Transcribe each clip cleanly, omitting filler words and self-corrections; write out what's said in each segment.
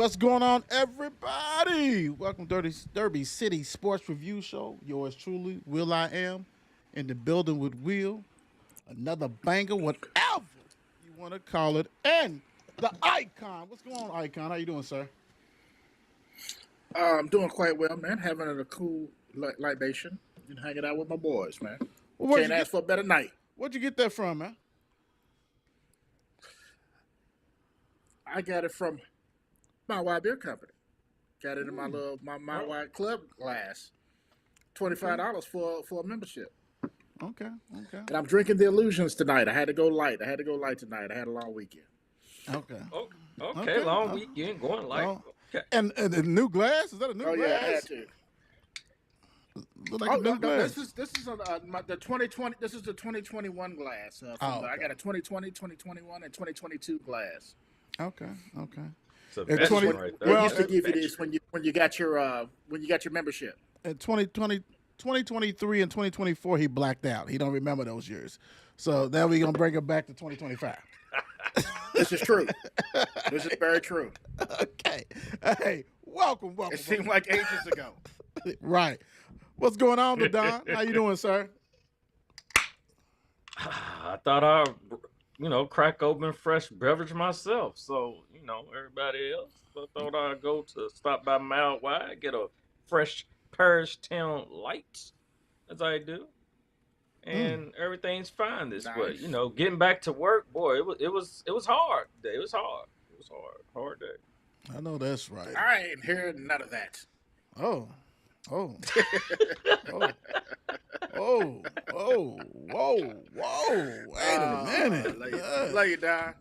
What's going on, everybody? Welcome to Derby City Sports Review Show. Yours truly, Will I Am, in the building with Will. Another banger, whatever you want to call it, and the Icon. What's going on, Icon? How you doing, sir? I'm doing quite well, man. Having a cool libation and hanging out with my boys, man. Well, Can't ask for a better night. Where'd you get that from, man? I got it from my White Beer Company. Got it in my little my White Club glass. $25 for a membership. Okay. And I'm drinking the Illusions tonight. I had to go light. Tonight. I had a long weekend. Okay. Okay. Long weekend, going light. Okay. And the new glass? Is that a new glass? Oh yeah, I had to. Look like a new glass. This is the 2020. This is the 2021 glass. Okay. I got a 2020, 2021, and 2022 glass. Okay. So At 20 right They there. Well, used to give you this when you got your membership. In 2023 and 2024, he blacked out. He don't remember those years. So now we're going to bring him back to 2025. This is true. This is very true. Okay. Hey, welcome. It seemed like ages ago. Right. What's going on, Don? How you doing, sir? I thought I'd, crack open fresh beverage myself. So, everybody else. I thought I'd stop by Mile Wide, get a fresh Parish Town Light, as I do. And everything's fine this way. Nice. Getting back to work, boy, it was hard. It was hard. Hard day. I know that's right. I ain't hearing none of that. Oh. Whoa. Wait a minute. Lay you down.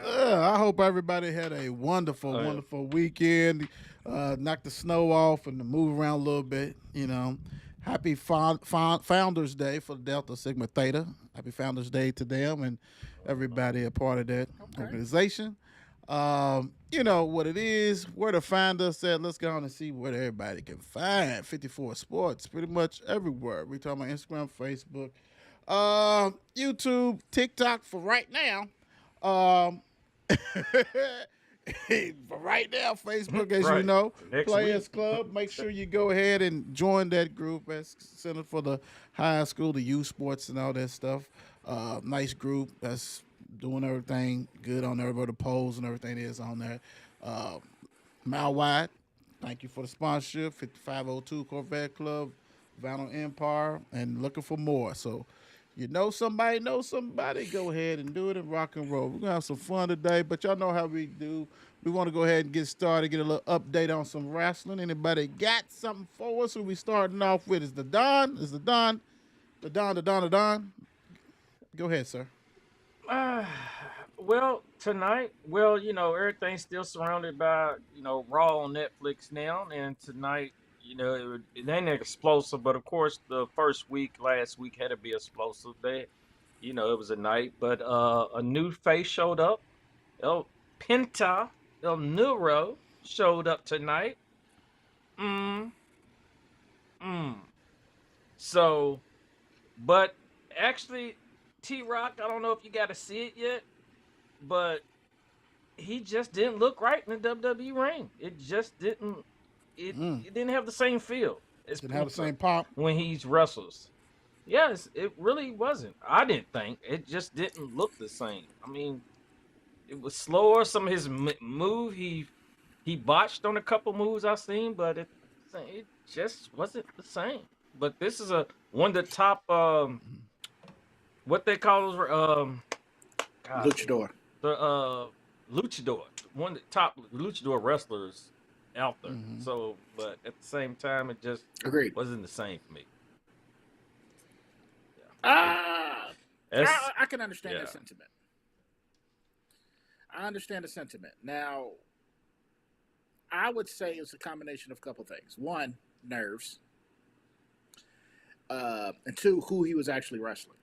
I hope everybody had a wonderful weekend. Knock the snow off and move around a little bit. Happy Founders Day for Delta Sigma Theta. Happy Founders Day to them and everybody a part of that organization. You know what it is, where to find us at. Let's go on and see where everybody can find 54 Sports pretty much everywhere. We talking about Instagram, Facebook, YouTube, TikTok for right now. For right now, Facebook, as you know, Next Players week. Club. Make sure you go ahead and join that group as Center for the High School, the youth sports, and all that stuff. Nice group that's doing everything good on there, where the polls and everything is on there. Mile Wide, thank you for the sponsorship. 5502 Corvette Club, Vinyl Empire, and looking for more. So, somebody knows somebody, go ahead and do it and rock and roll. We're going to have some fun today, but y'all know how we do. We want to go ahead and get started, get a little update on some wrestling. Anybody got something for us? Who we starting off with? Is the Don? The Don. Go ahead, sir. Well, tonight, everything's still surrounded by, Raw on Netflix now. And tonight, it ain't explosive, but of course, the first week, last week, had to be explosive. It was a night. But a new face showed up. El Penta, El Nero showed up tonight. Mm, mm. So, but actually, T Rock, I don't know if you got to see it yet, but he just didn't look right in the WWE ring. It just didn't. It didn't have the same feel as Didn't have the Penta same pop. when he's wrestles. Yes, it really wasn't. I didn't think it just didn't look the same. I mean, it was slower. Some of his move he botched on a couple moves I've seen, but it just wasn't the same. But this is one of the top what they call those God, Luchador. the luchador, one of the top luchador wrestlers out there. Mm-hmm. So, but at the same time, it just Agreed. wasn't the same for me. I That's, can understand yeah. that sentiment. I understand the sentiment. Now, I would say it's a combination of a couple things. One, nerves. And two, who he was actually wrestling.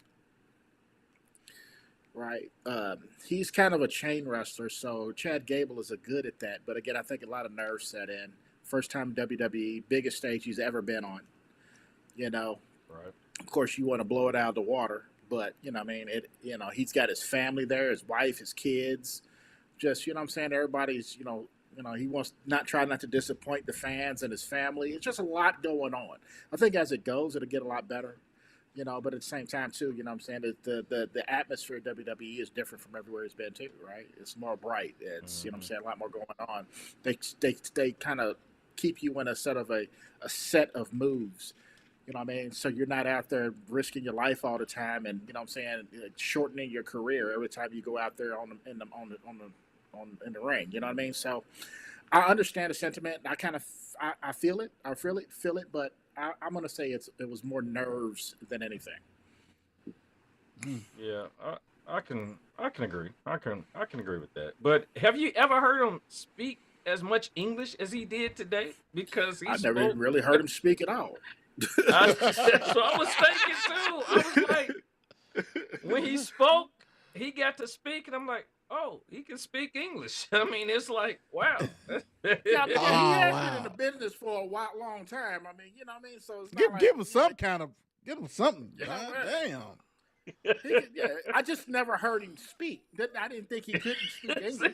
Right. He's kind of a chain wrestler, so Chad Gable is a good at that. But again, I think a lot of nerves set in. First time WWE, biggest stage he's ever been on. Right. Of course, you want to blow it out of the water, but he's got his family there, his wife, his kids. Just everybody's He wants not try not to disappoint the fans and his family. It's just a lot going on. I think as it goes, it'll get a lot better. But at the same time too, what I'm saying that the atmosphere of WWE is different from everywhere it's been too, right? It's more bright. It's what I'm saying, a lot more going on. They kind of keep you in a set of moves. What I mean? So you're not out there risking your life all the time, and what I'm saying, shortening your career every time you go out there in the ring. You know what I mean? So I understand the sentiment. I feel it. I feel it. But I'm gonna say it was more nerves than anything. Yeah, I can agree. I can agree with that. But have you ever heard him speak as much English as he did today? Because I never really heard him speak at all. That's what I was thinking too. I was like, when he spoke, he got to speak, and I'm like, oh, he can speak English. I mean, it's like, wow. Yeah, he has been in the business for a long time. I mean, you know what I mean? So it's not Give him some kind of, give him something. Yeah, Damn. I just never heard him speak. I didn't think he couldn't speak English.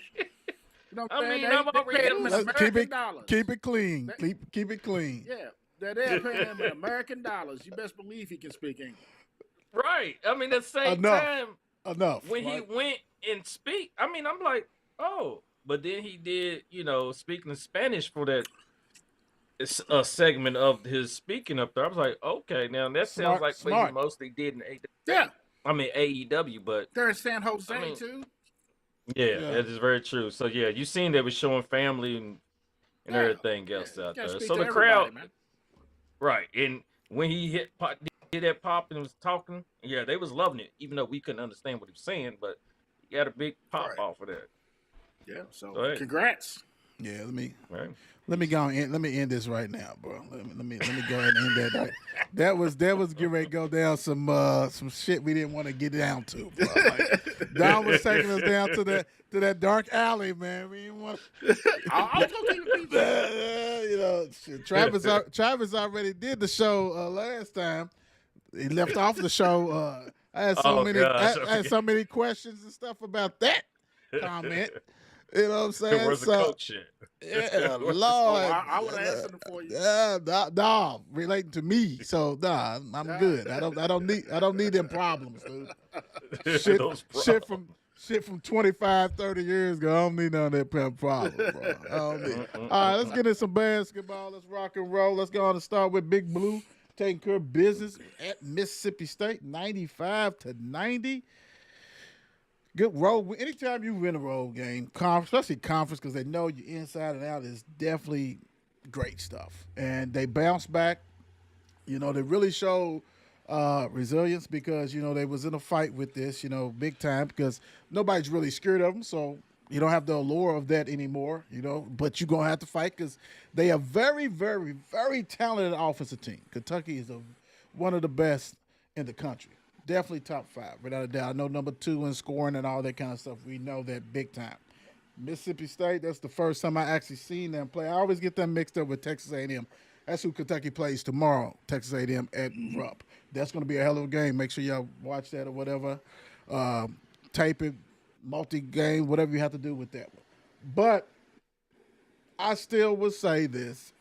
You know what I'm saying? I'm They already paid him in used- American dollars. Keep it clean. Keep it clean. Yeah, they're paying him in American dollars. You best believe he can speak English. Right. I mean, at the same Enough. time, Enough. when right? he went and speak, I mean, I'm like, oh, but then he did, speaking Spanish for that a segment of his speaking up there. I was like, okay, now that sounds Smart, like what smart. he mostly did in Yeah, AEW, but they're in San Jose I mean, too. yeah, Yeah. that is very true. So yeah, you seen that was showing family and Yeah. everything else Yeah, you out gotta there. speak So to the crowd, everybody, man. right, and when he did that pop and was talking, yeah, they was loving it, even though we couldn't understand what he was saying, but he got a big pop Right. off of that. Yeah, so Go ahead. congrats. Yeah, Right. let me go and let me end this right now, bro. Let me go ahead and end that. Right. That was getting ready to go down some shit we didn't want to get down to, bro. Like, Don was taking us down to that dark alley, man. We didn't want I was gonna keep it PG. shit. Travis already did the show last time. He left off the show. I had so Oh, many gosh, I had so many questions and stuff about that comment. You know what I'm saying? Where's the coach shit? Yeah, Lord. I would have answered them for you. Nah, relating to me. So I'm good. I don't need them problems, dude. Shit from 25, 30 years ago. I don't need none of that problem, bro. I don't need. All right, let's get in some basketball. Let's rock and roll. Let's go on and start with Big Blue taking care of business at Mississippi State, 95-90. Good road. Anytime you win a road game, especially conference, because they know you inside and out, is definitely great stuff. And they bounce back. They really show resilience because they was in a fight with this, big time, because nobody's really scared of them. So you don't have the allure of that anymore, But you're gonna have to fight because they are very, very, very talented offensive team. Kentucky is one of the best in the country. Definitely top 5, without a doubt. I know number 2 in scoring and all that kind of stuff. We know that big time. Mississippi State, that's the first time I actually seen them play. I always get them mixed up with Texas A&M. That's who Kentucky plays tomorrow, Texas A&M at Rupp. That's going to be a hell of a game. Make sure y'all watch that or whatever. Tape it, multi-game, whatever you have to do with that one. But I still would say this,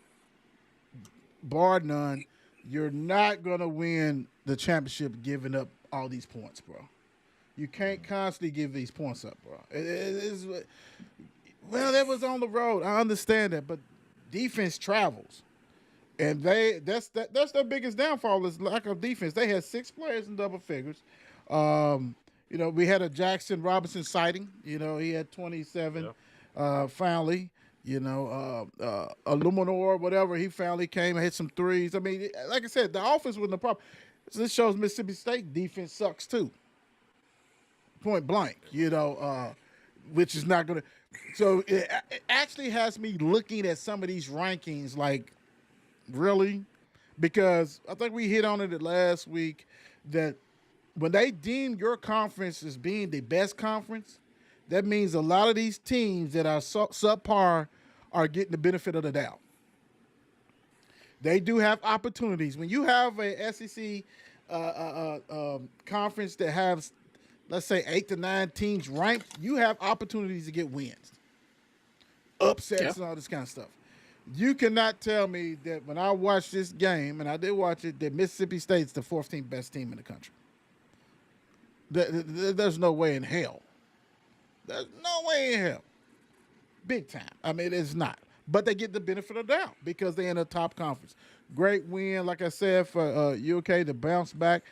bar none, you're not going to win the championship giving up all these points, bro. You can't constantly give these points up, bro. Well, that was on the road. I understand that, but defense travels. And that's their biggest downfall is lack of defense. They had 6 players in double figures. We had a Jackson Robinson sighting. He had 27 finally. Illuminor, whatever, he finally came and hit some threes. I mean, like I said, the offense wasn't a problem. So this shows Mississippi State defense sucks too. Point blank, which is not going to. So it actually has me looking at some of these rankings like, really? Because I think we hit on it last week that when they deem your conference as being the best conference, that means a lot of these teams that are subpar are getting the benefit of the doubt. They do have opportunities. When you have a SEC conference that has, let's say, 8 to 9 teams ranked, you have opportunities to get wins. Yeah. upsets and all this kind of stuff. You cannot tell me that when I watched this game, and I did watch it, that Mississippi State's the 14th best team in the country. There's no way in hell. There's no way in hell. Big time. I mean, it's not. But they get the benefit of the doubt because they're in a top conference. Great win, like I said, for UK to bounce back.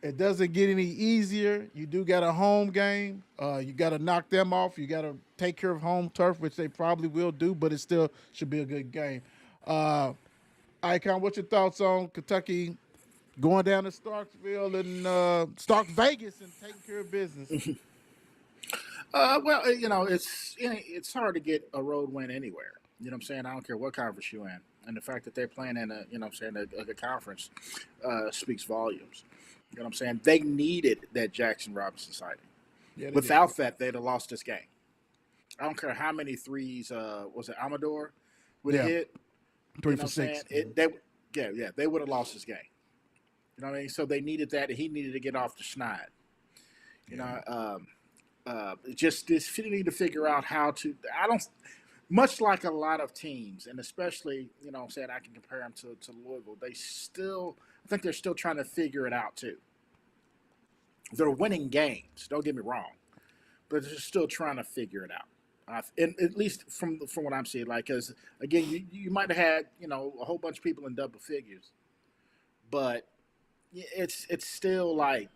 It doesn't get any easier. You do got a home game. You got to knock them off. You got to take care of home turf, which they probably will do, but it still should be a good game. Icon, what's your thoughts on Kentucky going down to Starkville and Stark Vegas and taking care of business? Well, it's hard to get a road win anywhere. You know what I'm saying? I don't care what conference you're in. And the fact that they're playing in a conference speaks volumes. You know what I'm saying? They needed that Jackson Robinson sighting. Yeah, Without that, they'd have lost this game. I don't care how many threes, was it Amador would Yeah. hit? 3 You know for what I'm 6. saying? They would have lost this game. You know what I mean? So they needed that, and he needed to get off the schneid. You know, just this need to figure out how to. I don't. Much like a lot of teams, and especially, you know what I'm saying, I can compare them to Louisville. I think they're still trying to figure it out too. They're winning games. Don't get me wrong, but they're still trying to figure it out. And at least from what I'm seeing, like, because again, you might have had a whole bunch of people in double figures, but it's still like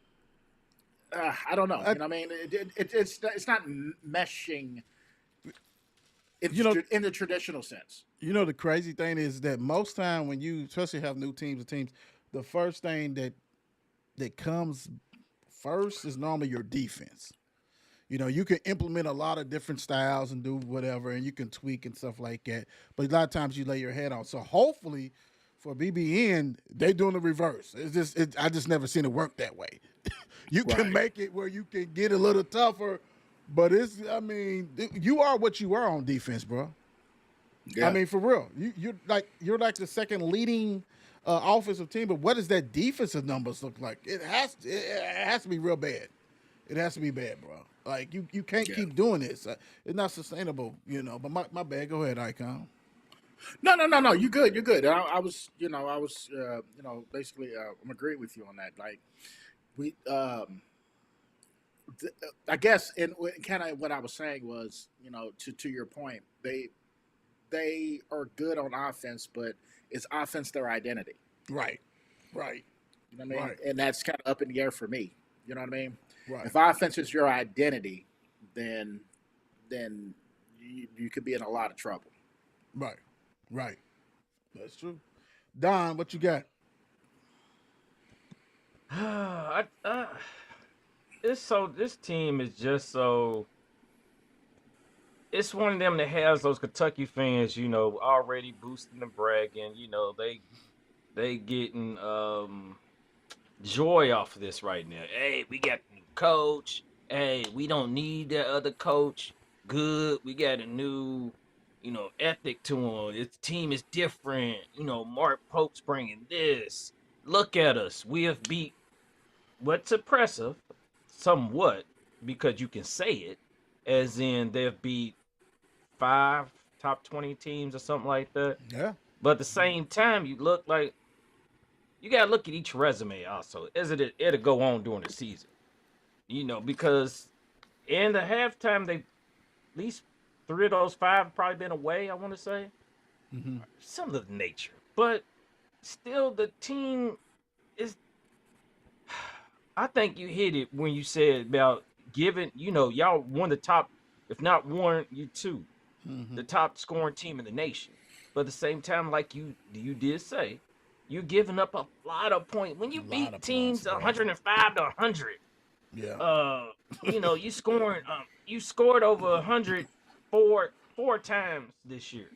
I don't know. You know what I mean? It's not meshing in the traditional sense. You know, the crazy thing is that most time when you especially have new teams, the first thing that comes first is normally your defense. You know, you can implement a lot of different styles and do whatever, and you can tweak and stuff like that. But a lot of times you lay your head on. So hopefully, for BBN, they doing the reverse. I just never seen it work that way. You can Right. make it where you can get a little tougher, but you are what you are on defense, bro. Yeah. I mean, for real, you're like the second leading offensive team. But what does that defensive numbers look like? It has to be real bad. It has to be bad, bro. Like you can't keep doing this. It's not sustainable, you know. But my bad. Go ahead, Icon. No. You're good. You're good. I was basically, I'm agreeing with you on that. Like, we, I guess, and kind of what I was saying was, to your point, they are good on offense, but is offense their identity? Right. You know what I mean? Right. And that's kind of up in the air for me. You know what I mean? Right. If offense is your identity, then you could be in a lot of trouble. Right. That's true. Don, what you got? This team is just so. It's one of them that has those Kentucky fans, already boosting and bragging. They getting joy off of this right now. Hey, we got a new coach. Hey, we don't need that other coach. Good, we got a new, ethic to him. This team is different. Mark Pope's bringing this. Look at us. We have beat. What's impressive, somewhat, because you can say it, as in they've beat 5 top 20 teams or something like that. Yeah. But at the same time, you gotta look at each resume also, as it'll go on during the season. Because in the halftime, they at least 3 of those 5 have probably been away, I want to say. Mm-hmm. Some of the nature. But still, the team is. I think you hit it when you said about giving, y'all one of the top, if not one, you two, the top scoring team in the nation. But at the same time, like you did say, you're giving up a lot of points. When you beat teams 105 to 100, yeah. you scored over 100 four times this year.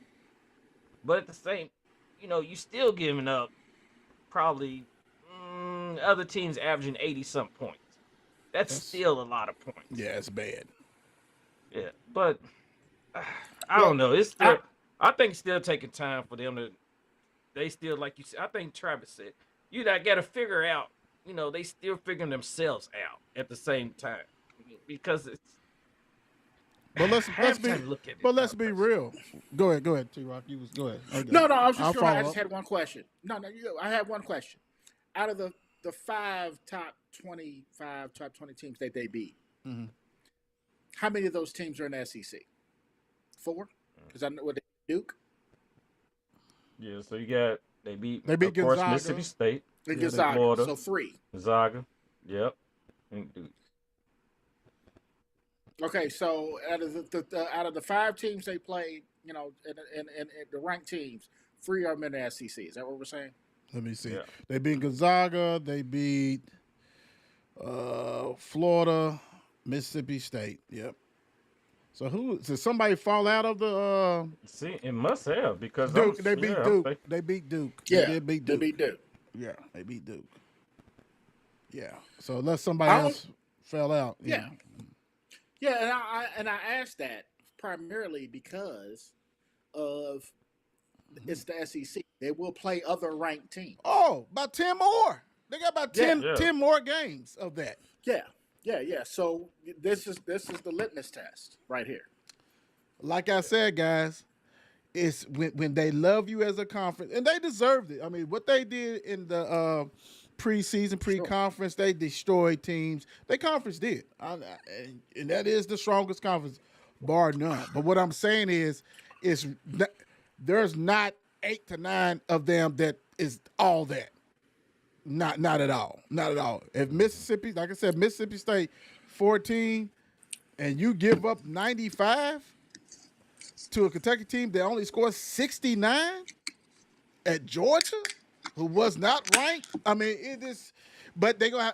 But at the same, you still giving up probably other teams averaging 80-something points. That's still a lot of points. Yeah, it's bad. Yeah, but I don't know. It's still, I think it's still taking time for them to. They still, like you said, I think Travis said, you got to figure out. They still figuring themselves out at the same time because But let's have be time to look at it. but let's be real. Go ahead, T-Rock. You was go ahead. Okay. No, I was just I'll going. I follow just up. had one question. No, you go. I have one question. Out of the five top 20 teams that they beat, Mhm. how many of those teams are in the SEC? 4? Because I know what Duke Yeah, so you got they beat They beat of course Gonzaga. Mississippi State, and Yeah, Gonzaga. Florida. So 3. Gonzaga. Yep. And Duke. Okay, so out of the 5 teams they played, you know, in the ranked teams, 3 are in the SEC. Is that what we're saying? Let me see. Yeah. They beat Gonzaga. They beat Florida, Mississippi State. Yep. So did somebody fall out of the See, it must have because Duke? I'm, They beat yeah, I'm Duke. thinking- They beat Duke. Yeah, They did beat they Duke. beat Duke. Yeah, they beat Duke. Yeah. So unless somebody I don't- else fell out. Yeah. Yeah, and I asked that primarily because of it's the SEC. They will play other ranked teams. Oh, about 10 more. They got about 10, Yeah. 10 more games of that. Yeah. So this is the litmus test right here. Like I said, guys, it's when they love you as a conference, and they deserved it. I mean, what they did in the preseason, pre-conference, they destroyed teams. Their conference did, and that is the strongest conference, bar none. But what I'm saying is there's not 8 to 9 of them that is all that. Not at all. Not at all. If Mississippi, like I said, Mississippi State 14, and you give up 95 to a Kentucky team that only scored 69 at Georgia, who was not ranked. I mean, it is. But they're gonna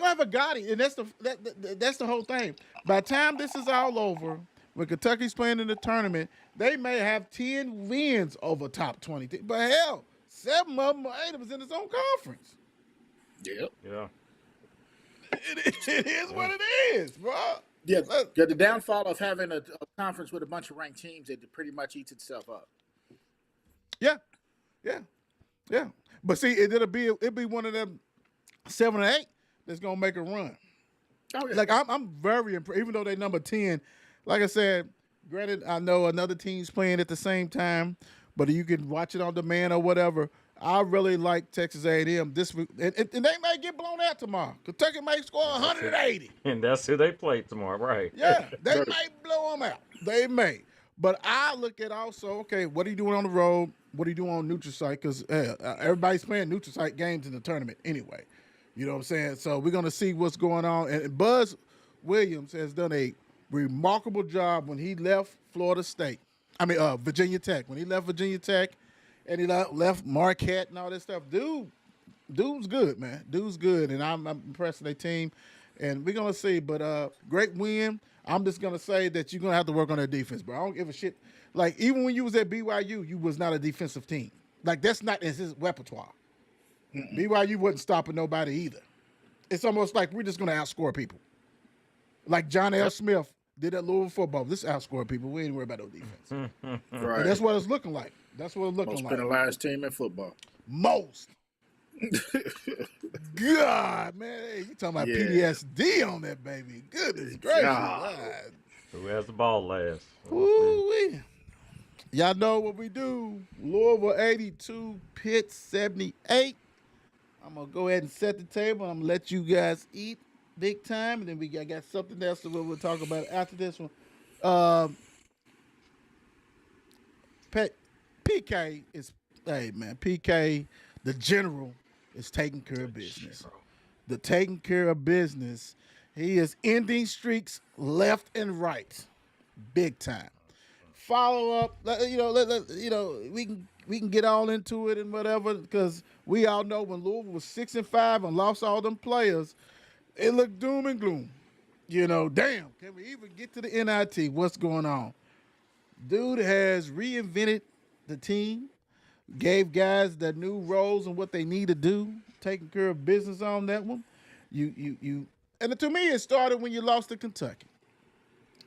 have a Gotti, and that's the whole thing. By the time this is all over, when Kentucky's playing in the tournament, they may have 10 wins over top 20 teams. But hell, 7 of them or 8 of them is in its own conference. Yep. Yeah. It is what it is, bro. Yeah. The downfall of having a conference with a bunch of ranked teams, it pretty much eats itself up. Yeah. But see, it'll be one of them 7 or 8 that's gonna make a run. Oh yeah. Like I'm very impressed, even though they number 10. Like I said, granted, I know another team's playing at the same time, but you can watch it on demand or whatever. I really like Texas A&M this week, and they may get blown out tomorrow. Kentucky may score 180. And that's who they play tomorrow, right? Yeah, they may blow them out. They may. But I look at also, okay, what are you doing on the road? What are you doing on neutral site? Because everybody's playing neutral site games in the tournament anyway. You know what I'm saying? So we're going to see what's going on. And Buzz Williams has done a remarkable job when he left Virginia Tech. When he left Virginia Tech and he left Marquette and all that stuff, dude's good, man. Dude's good, and I'm impressed with their team. And we're going to see. But great win. I'm just going to say that you're going to have to work on that defense, bro. I don't give a shit. Like, even when you was at BYU, you was not a defensive team. Like, that's not in his repertoire. BYU wasn't stopping nobody either. It's almost like we're just going to outscore people. Like John L. Smith did at Louisville football. This outscore people. We ain't worried about no defense. Right. And that's what it's looking like. That's what it's looking Most like. penalized team in football. Most. God, man. Hey, you talking about Yeah. PTSD on that baby. Goodness gracious. God. God. Who has the ball last? Woo-wee. Y'all know what we do. Louisville 82, Pitt 78. I'm going to go ahead and set the table. I'm going to let you guys eat big time. And then I got something else that we'll talk about after this one. PK is, hey, man, PK, the general, is taking care of business. The taking care of business. He is ending streaks left and right, big time. Follow up, we can get all into it and whatever, because we all know when Louisville was 6-5 and lost all them players, it looked doom and gloom. Damn, can we even get to the NIT? What's going on? Dude has reinvented the team, gave guys their new roles and what they need to do, taking care of business on that one. And to me, it started when you lost to Kentucky.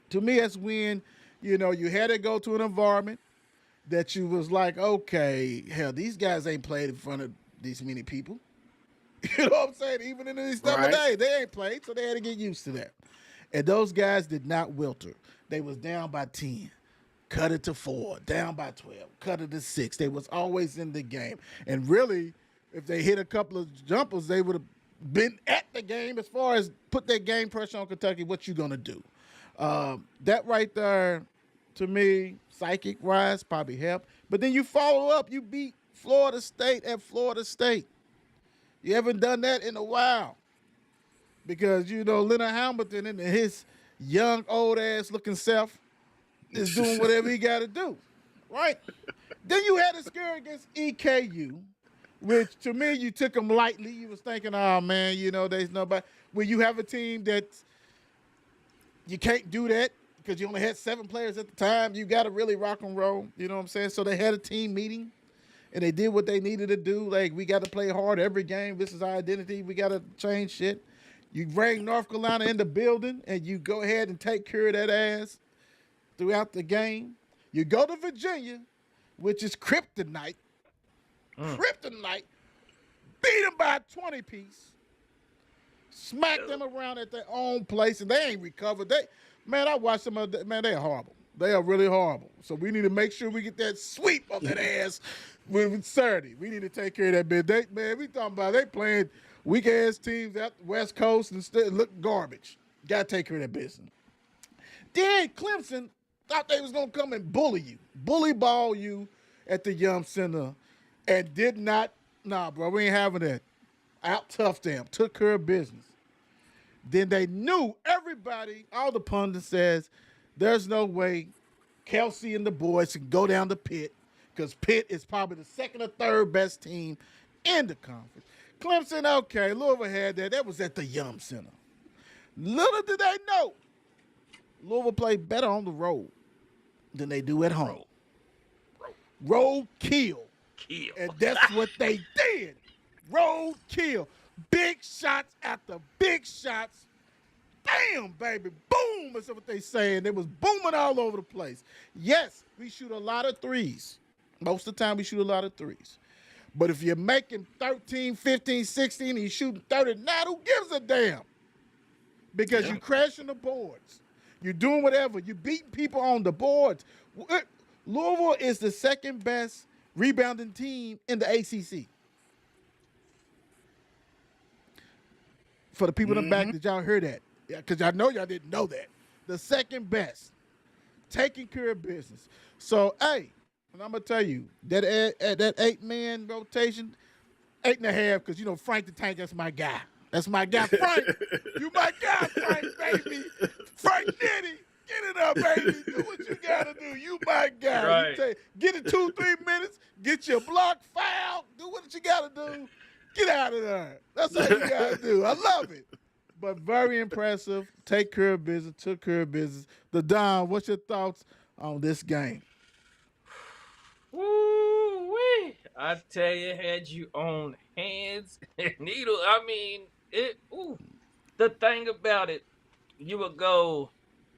To me, that's when, you had to go to an environment that you was like, okay, hell, these guys ain't played in front of these many people. You know what I'm saying? Even in these summer days, they ain't played, so they had to get used to that. And those guys did not wilter. They was down by 10, cut it to 4, down by 12, cut it to 6. They was always in the game. And really, if they hit a couple of jumpers, they would have been at the game as far as put that game pressure on Kentucky. What you going to do? That right there, to me, psychic-wise, probably helped. But then you follow up. You beat Florida State at Florida State. You haven't done that in a while. Because, Leonard Hamilton and his young, old-ass looking self is doing whatever he got to do, right? Then you had a scare against EKU, which, to me, you took them lightly. You was thinking, oh, man, there's nobody. When you have a team that you can't do that because you only had 7 players at the time, you got to really rock and roll. You know what I'm saying? So they had a team meeting, and they did what they needed to do. Like, we got to play hard every game. This is our identity. We got to change shit. You bring North Carolina in the building, and you go ahead and take care of that ass throughout the game. You go to Virginia, which is kryptonite. Kryptonite. Beat them by 20 piece. Smack them around at their own place, and they ain't recovered. I watched them. Man, they're horrible. They are really horrible. So we need to make sure we get that sweep of that ass with Saturday. We need to take care of that bit. We talking about they playing weak-ass teams out the West Coast and still look garbage. Got to take care of that business. Then Clemson thought they was going to come and bully ball you at the Yum Center, and did not. Nah, bro, we ain't having that. Out tough them, took care of business. Then they knew everybody, all the pundits says, there's no way Kelsey and the boys can go down to Pitt because Pitt is probably the second or third best team in the conference. Clemson, okay, Louisville had that. That was at the Yum Center. Little did they know, Louisville played better on the road than they do at home. Road kill. And that's what they did. Road kill. Big shots after big shots. Damn, baby. Boom. That's what they saying. It was booming all over the place. Yes, we shoot a lot of threes. Most of the time we shoot a lot of threes. But if you're making 13, 15, 16, and you're shooting 39, who gives a damn? Because you're crashing the boards. You're doing whatever. You're beating people on the boards. Louisville is the second best rebounding team in the ACC. For the people in the back, did y'all hear that? Yeah, because I know y'all didn't know that. The second best. Taking care of business. So, hey, and I'm going to tell you, that 8-man rotation, 8.5, because, Frank the Tank, that's my guy. That's my guy. Frank, you my guy, Frank, baby. Frank Nitty, get it up, baby. Do what you got to do. You my guy. Right. Get it 2-3 minutes, get your block foul, do what you got to do. Get out of there. That's all you got to do. I love it. But very impressive. Take care of business, took care of business. The Don, what's your thoughts on this game? Woo-wee. I tell you, had you on hands and needle. I mean, the thing about it, you would go,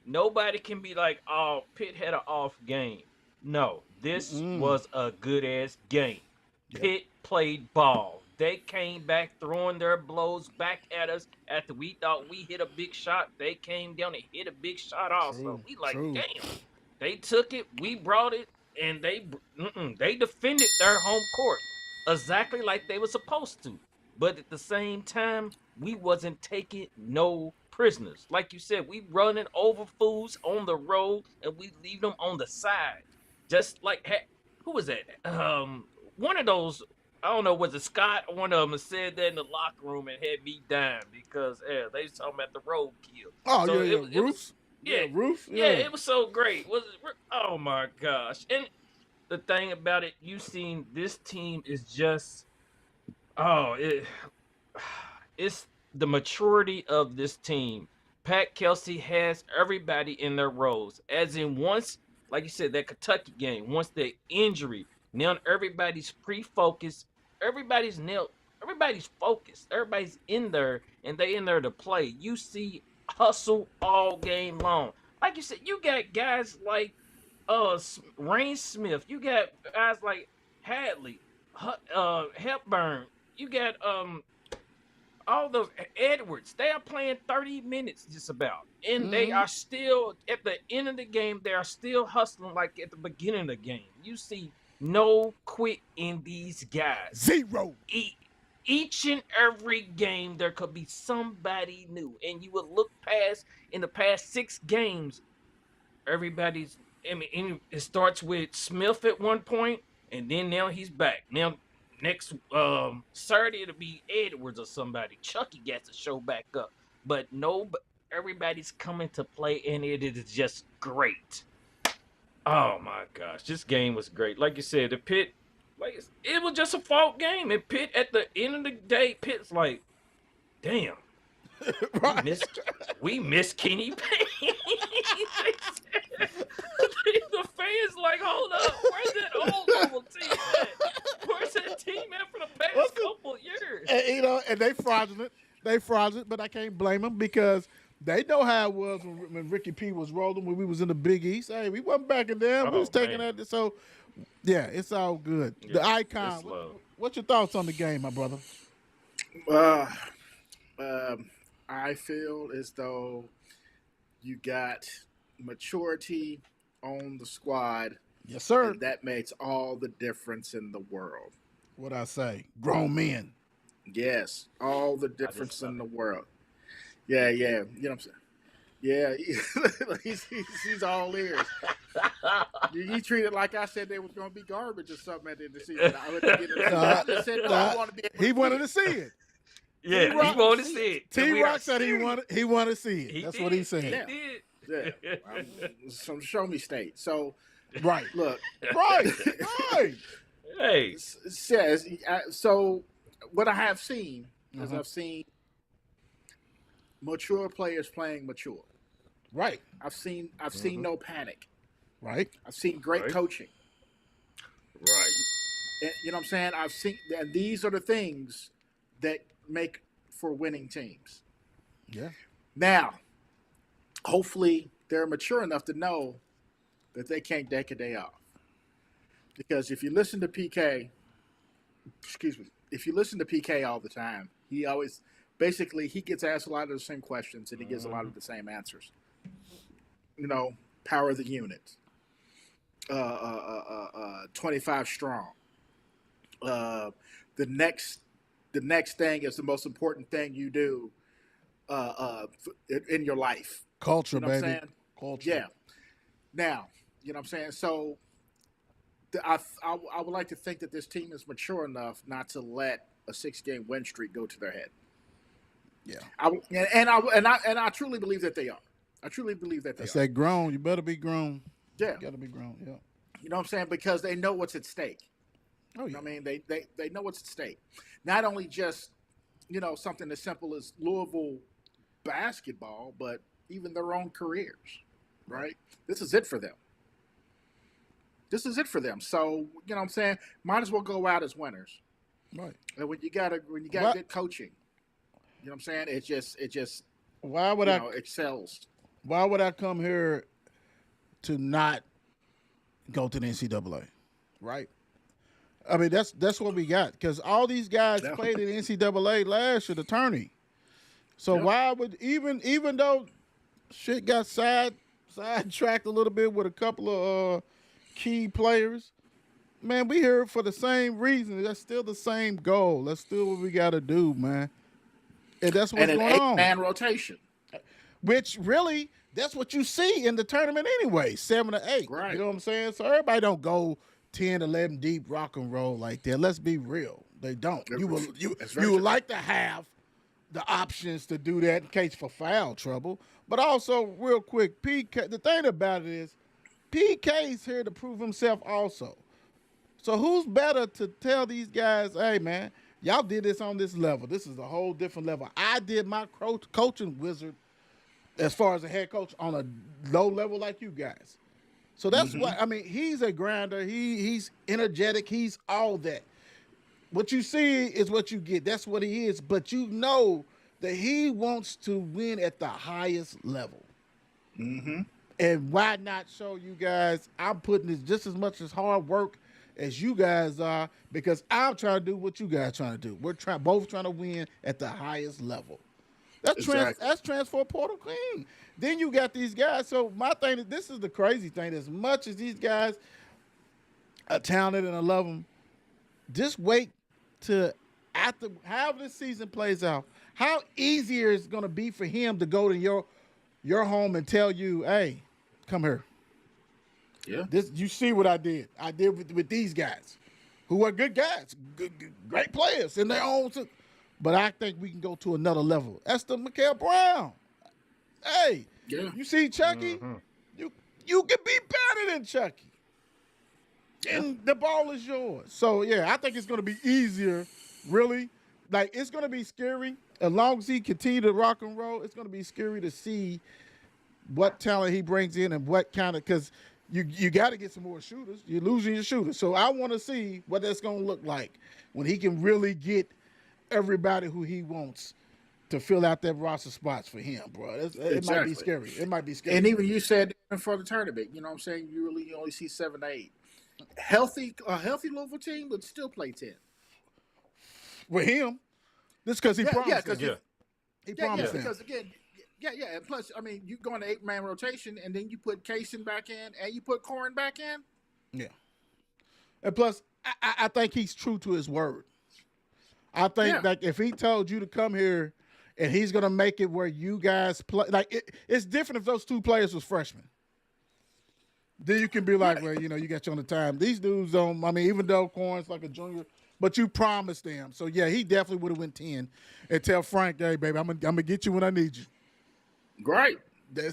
nobody can be like, oh, Pitt had an off game. No, this was a good-ass game. Pitt played ball. They came back throwing their blows back at us after we thought we hit a big shot. They came down and hit a big shot also. Damn. They took it, we brought it, and they defended their home court exactly like they were supposed to. But at the same time, we wasn't taking no prisoners. Like you said, we running over fools on the road, and we leave them on the side. Just like, who was that? One of those, I don't know, was it Scott? One of them said that in the locker room and had me dying because they was talking about the roadkill. Oh, so yeah. Roofs? Roof? Yeah, it was so great. Oh, my gosh. And the thing about it, you seen this team is just, it's the maturity of this team. Pat Kelsey has everybody in their roles. As in once, like you said, that Kentucky game, once the injury, now everybody's pre-focused. Everybody's focused. Everybody's in there, and they in there to play. You see hustle all game long. Like you said, you got guys like Rain Smith. You got guys like Hadley, Hepburn. You got all the Edwards, they are playing 30 minutes just about. And they Mm-hmm. are still at the end of the game, they are still hustling like at the beginning of the game. You see no quit in these guys. Zero. Each and every game there could be somebody new. And you would look past in the past 6 games, everybody's it starts with Smith at one point, and then now he's back. Now next Saturday it'll be Edwards or somebody. Chucky gets to show back up. But no, everybody's coming to play, and it is just great. Oh my gosh, this game was great. Like you said, the Pitt, like it was just a fault game. And Pitt at the end of the day, Pitt's like, damn, Right. we miss Kenny Payne. The fans like, hold up, where's that old level team at? Where's that team at for the past couple years? And, and they fraudulent. They fraudulent, but I can't blame them because they know how it was when Ricky P was rolling when we was in the Big East. Hey, we wasn't backing down. We was taking that. So, yeah, it's all good. Yeah, the icon. it's love. What's your thoughts on the game, my brother? I feel as though you got maturity on the squad. Yes, sir. And that makes all the difference in the world. What I say? Grown men. Yes, all the difference in the world. Yeah. You know what I'm saying? Yeah, he's all ears. You treat it like I said they was going to be garbage or something at the end of the season. I said, no, I want to be able to He wanted to see it. Yeah, he wanted to see it. T-Rock said he wanted to see it. That's did. what he said. He did. Yeah, some show me state. So, Right. look, Right. Hey, says so. What I have seen is I've seen mature players playing mature. Right. I've seen no panic. Right. I've seen great coaching. right. And, you know what I'm saying? I've seen, and these are the things that make for winning teams. Yeah. Now, hopefully, they're mature enough to know that they can't take a day off. Because if you listen to PK, if you listen to PK all the time, he always basically he gets asked a lot of the same questions and he gives a lot of the same answers. You know, power of the unit, 25 strong. The next thing is the most important thing you do in your life. Culture, You know what I'm baby. saying? Culture. Yeah. Now, you know what I'm saying? So I would like to think that this team is mature enough not to let a 6-game win streak go to their head. Yeah. I truly believe that they are. I truly believe that they They are. say grown. You better be grown. Yeah. You got to be grown. Yeah. You know what I'm saying? Because they know what's at stake. Oh, You yeah. know what I mean? They know what's at stake. Not only just, you know, something as simple as Louisville basketball, but even their own careers, right? This is it for them. This is it for them. So, you know what I'm saying? Might as well go out as winners. Right. And when you got What- good coaching, you know what I'm saying? It just Why would excels. Why would I come here to not go to the NCAA? Right. I mean, that's what we got because all these guys Yeah. played in the NCAA last year, the tourney. So Yeah. why would even though shit got sidetracked a little bit with a couple of key players, man, we here for the same reason. That's still the same goal. That's still what we got to do, man. And that's what's And an going on. 8-man rotation. Which really, that's what you see in the tournament anyway, 7 or 8. Right. You know what I'm saying? So everybody don't go 10, 11 deep rock and roll like that. Let's be real. They don't. You That's very would true. like to have the options to do that in case for foul trouble. But also, real quick, PK, the thing about it is PK's here to prove himself also. So who's better to tell these guys, hey, man, y'all did this on this level. This is a whole different level. I did my coaching wizard as far as a head coach on a low level like you guys. So that's what, I mean, he's a grinder. He's energetic. He's all that. What you see is what you get. That's what he is. But you know that he wants to win at the highest level. Mm-hmm. And why not show you guys I'm putting this just as much as hard work as you guys are because I'm trying to do what you guys trying to do. We're both trying to win at the highest level. Exactly. That's transfer portal king. Then you got these guys. So my thing is, this is the crazy thing. As much as these guys are talented and I love them, just wait to after however this season plays out. How easier it's going to be for him to go to your home and tell you, "Hey, come here. Yeah. You see what I did? I did with these guys, who are good guys, great players in their own." But I think we can go to another level. Esther Mikael Brown. Hey, Yeah. you see Chucky? You can be better than Chucky. And the ball is yours. So, yeah, I think it's going to be easier, really. Like, it's going to be scary. As long as he continue to rock and roll, it's going to be scary to see what talent he brings in and what kind of – because you got to get some more shooters. You're losing your shooters. So, I want to see what that's going to look like when he can really get – everybody who he wants to fill out that roster spots for him, bro. It might be scary. It might be scary. And even you said for the tournament, you know what I'm saying? You only see 7 to 8. A healthy Louisville team would still play 10. With him, this because he promised. He promised because again, and plus, I mean, you go on an 8-man rotation, and then you put Kaysen back in, and you put Corin back in. Yeah, and plus, I think he's true to his word. I think that if he told you to come here and he's going to make it where you guys play, like it's different if those two players was freshmen. Then you can be like, well, you got you on the time. These dudes don't, I mean, even though Corin's like a junior, but you promised them. So, yeah, he definitely would have went 10 and tell Frank, hey, baby, I'm going to get you when I need you. Great. I'm going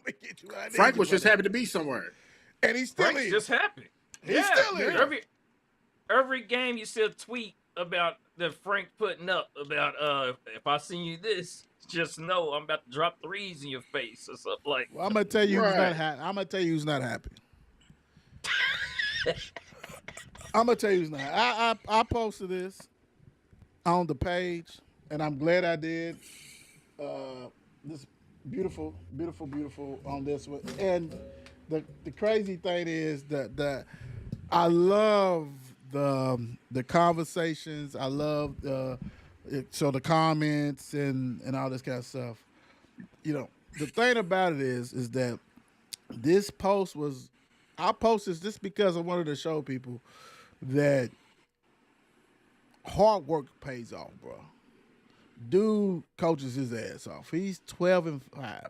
to get you when I need you. Frank was just happy to be somewhere. And he still Frank's is. just happy. He still is. Every game you see a tweet about that Frank putting up about if I send you this, just know I'm about to drop threes in your face or something like. Well, I'm gonna tell you who's not happy. I'm gonna tell you who's not happy. I'm gonna tell you who's not. I posted this on the page, and I'm glad I did. This beautiful on this one, and the crazy thing is that I love the conversations. I love the comments and all this kind of stuff. The thing about it is that this post I posted this because I wanted to show people that hard work pays off, bro. Dude coaches his ass off. He's 12-5.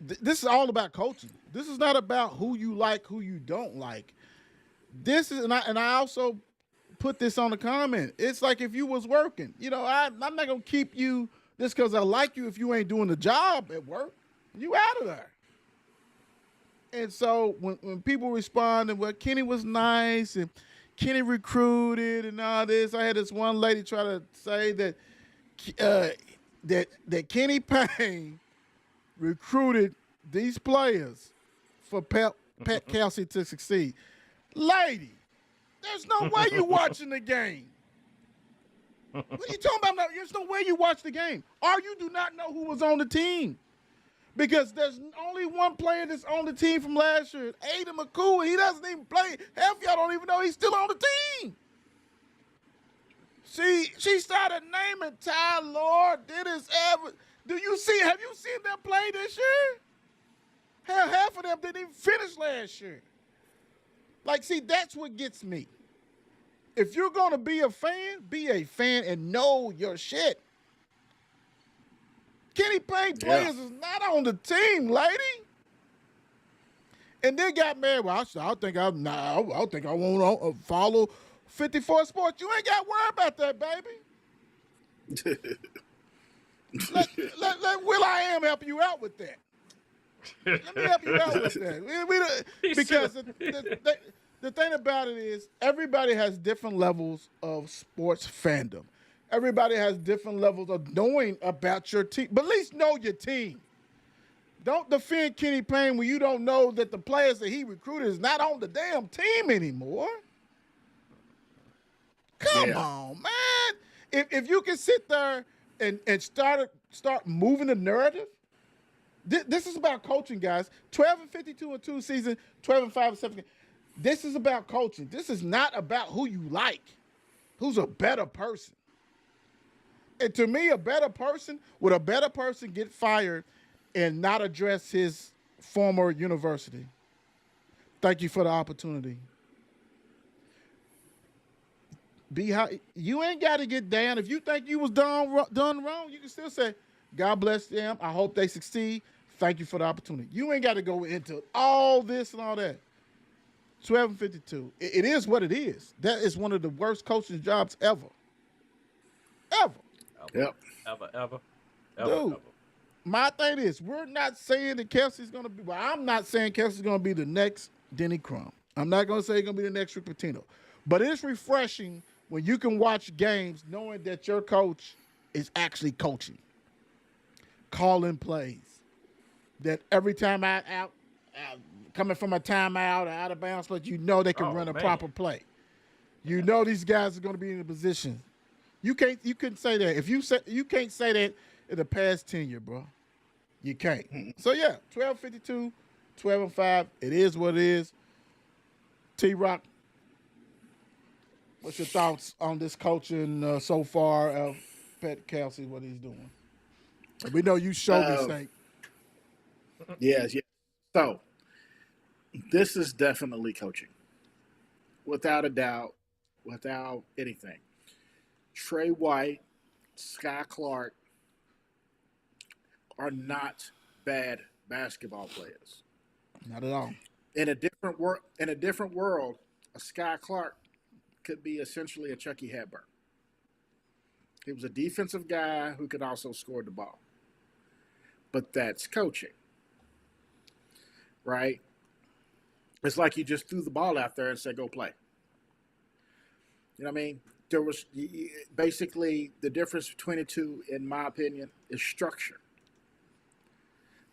This is all about coaching. This is not about who you like, who you don't like. This is, and I also put this on the comment. It's like if you was working, I'm not gonna keep you just because I like you if you ain't doing the job at work. You out of there. And so when people responded, well, Kenny was nice and Kenny recruited and all this, I had this one lady try to say that that Kenny Payne recruited these players for Pat Kelsey to succeed. Lady, there's no way you watching the game. What are you talking about? There's no way you watch the game. Or you do not know who was on the team. Because there's only one player that's on the team from last year, Aiden McCool. He doesn't even play. Half y'all don't even know he's still on the team. She started naming Ty Lord, Dennis Evans. Have you seen them play this year? Hell, half of them didn't even finish last year. That's what gets me. If you're going to be a fan and know your shit. Kenny Payne players is not on the team, lady. And then got mad. Well, I think I won't follow 54 Sports. You ain't got to worry about that, baby. let Will I Am help you out with that. Let me help you out with that. Because the thing about it is everybody has different levels of sports fandom. Everybody has different levels of knowing about your team. But at least know your team. Don't defend Kenny Payne when you don't know that the players that he recruited is not on the damn team anymore. Come on, man. If you can sit there and start moving the narrative, this is about coaching, guys. 12-52 season, 12-5 7. This is about coaching. This is not about who you like, who's a better person. And to me, would a better person get fired and not address his former university? Thank you for the opportunity. You ain't got to get down. If you think you was done wrong, you can still say, God bless them. I hope they succeed. Thank you for the opportunity. You ain't got to go into all this and all that. 12-52. It is what it is. That is one of the worst coaching jobs ever. Ever. Yep. Ever. Dude, my thing is, we're not saying that Kelsey's going to be, well, I'm not saying Kelsey's going to be the next Denny Crum. I'm not going to say he's going to be the next Rick Pitino. But it's refreshing when you can watch games knowing that your coach is actually coaching, calling plays. That every time out coming from a timeout or out of bounds, but you know they can run a proper play. You know these guys are going to be in a position. You couldn't say that. If you can't say that in the past tenure, bro. You can't. So yeah, 12-52, 12-5. It is what it is. T-Rock, what's your thoughts on this coaching so far of Pat Kelsey, what he's doing? We know you showed me, Snake. Yes. So, this is definitely coaching. Without a doubt, without anything. Trey White, Sky Clark are not bad basketball players. Not at all. In a different world, a Sky Clark could be essentially a Chucky Hepburn. He was a defensive guy who could also score the ball. But that's coaching. Right? It's like you just threw the ball out there and said, go play. You know what I mean? There was basically the difference between the two, in my opinion, is structure.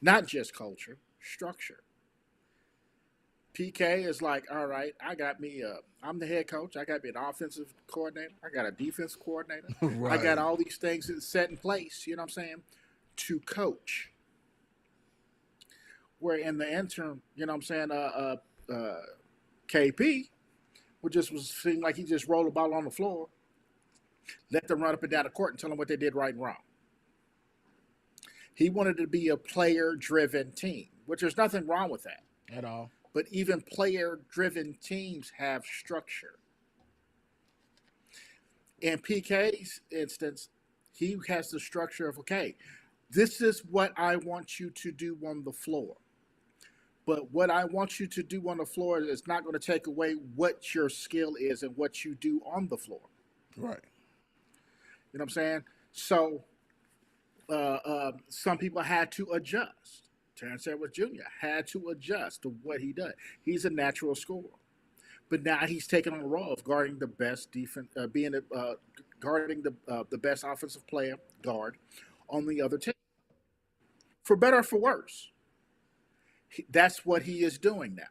Not just culture, structure. PK is like, all right, I'm the head coach. I got me an offensive coordinator. I got a defense coordinator. Right. I got all these things set in place, you know what I'm saying, to coach. Where in the interim, you know what I'm saying, KP was seemed like he just rolled the ball on the floor, let them run up and down the court and tell them what they did right and wrong. He wanted to be a player-driven team, which there's nothing wrong with that. At all. But even player-driven teams have structure. In PK's instance, he has the structure of, okay, this is what I want you to do on the floor. But what I want you to do on the floor is not going to take away what your skill is and what you do on the floor. Right. You know what I'm saying? So some people had to adjust. Terrence Edwards Jr. had to adjust to what he does. He's a natural scorer. But now he's taken on the role of guarding the best defense, guarding the best offensive player, guard, on the other team. For better or for worse. That's what he is doing now.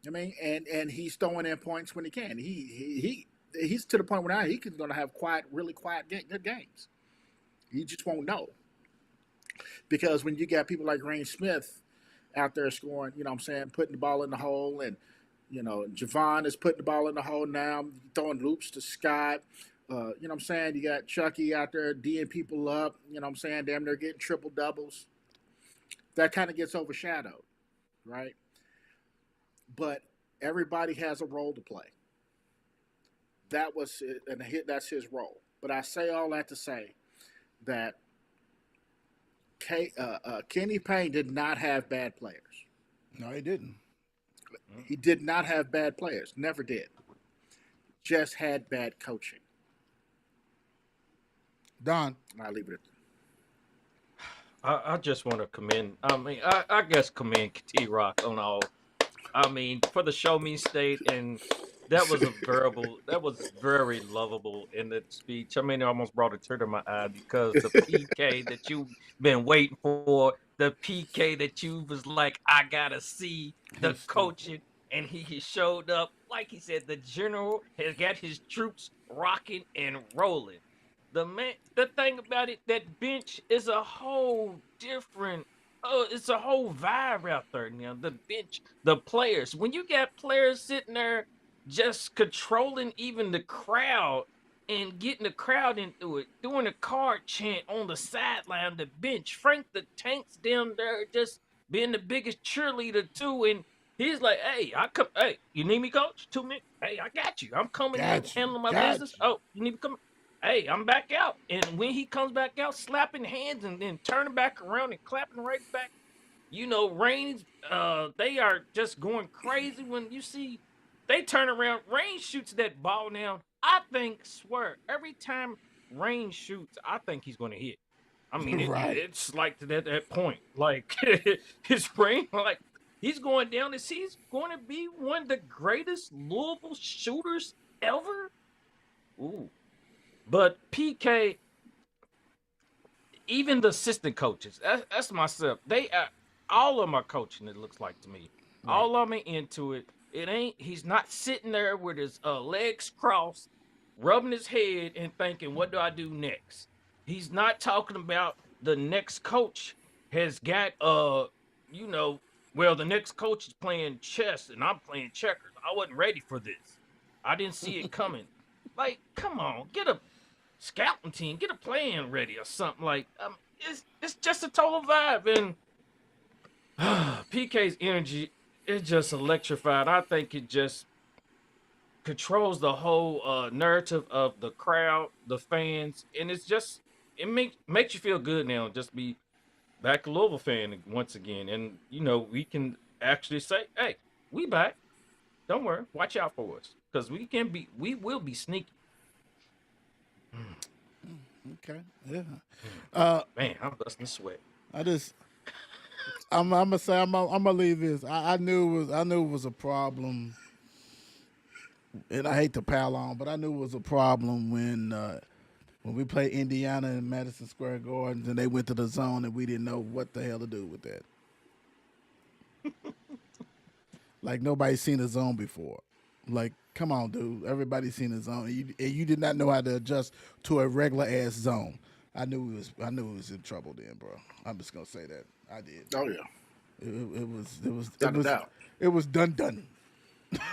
I mean, and he's throwing in points when he can. He's to the point where now he's going to have really quiet, good games. You just won't know. Because when you got people like Rain Smith out there scoring, you know what I'm saying, putting the ball in the hole, and, you know, Javon is putting the ball in the hole now, throwing loops to Scott. You know what I'm saying? You got Chucky out there D'ing people up, you know what I'm saying? Damn, they're getting triple doubles. That kind of gets overshadowed, right? But everybody has a role to play. That was it, and that's his role. But I say all that to say that Kenny Payne did not have bad players. No, he didn't. He did not have bad players. Never did. Just had bad coaching. Don. I'll leave it at that. I just want to commend. I guess commend T-Rock on all. I mean, for the show me state, and that was very lovable in the speech. I mean, it almost brought a tear to my eye because the PK that you've been waiting for, the PK that you was like, I gotta see the coaching, and he showed up. Like he said, the general has got his troops rocking and rolling. The thing about it, that bench is a whole different it's a whole vibe out there now. The bench, the players. When you got players sitting there just controlling even the crowd and getting the crowd into it, doing a card chant on the sideline, the bench. Frank the Tank's down there just being the biggest cheerleader too, and he's like, "Hey, I come. Hey, you need me, coach? 2 minutes. Hey, I got you. I'm coming in, Got you. handling my Got business. you. Oh, you need to come. Hey, I'm back out." And when he comes back out, slapping hands and then turning back around and clapping right back. Reigns, they are just going crazy when you see they turn around. Reigns shoots that ball now. I think, swear, every time Reigns shoots, I think he's going to hit. I mean, Right. it's like to that point. Like, his brain, like, he's going down. Is he's going to be one of the greatest Louisville shooters ever? Ooh. But PK, even the assistant coaches, that's myself. They all of them are coaching. It looks like to me, Right. all of them are into it. It ain't. He's not sitting there with his legs crossed, rubbing his head and thinking, "What do I do next?" He's not talking about the next coach has got you know, well, the next coach is playing chess and I'm playing checkers. I wasn't ready for this. I didn't see it coming. Like, come on, get a scouting team, get a plan ready or something. Like, it's just a total vibe, and PK's energy is just electrified. I think it just controls the whole narrative of the crowd, the fans, and it makes you feel good now. Just be back a Louisville fan once again, and we can actually say, "Hey, we back. Don't worry, watch out for us, because we will be sneaky." Okay. Yeah. Uh, Man, I'm busting a sweat. I just, I'm gonna say, I'm gonna leave this. I knew it was a problem, and I hate to pile on, but I knew it was a problem when we played Indiana in Madison Square Garden, and they went to the zone, and we didn't know what the hell to do with that. Like nobody's seen a zone before. Like, come on, dude. Everybody's seen a zone, and you did not know how to adjust to a regular ass zone. I knew he was in trouble then, bro. I'm just gonna say that I did. Oh yeah, It without a was doubt. it was done.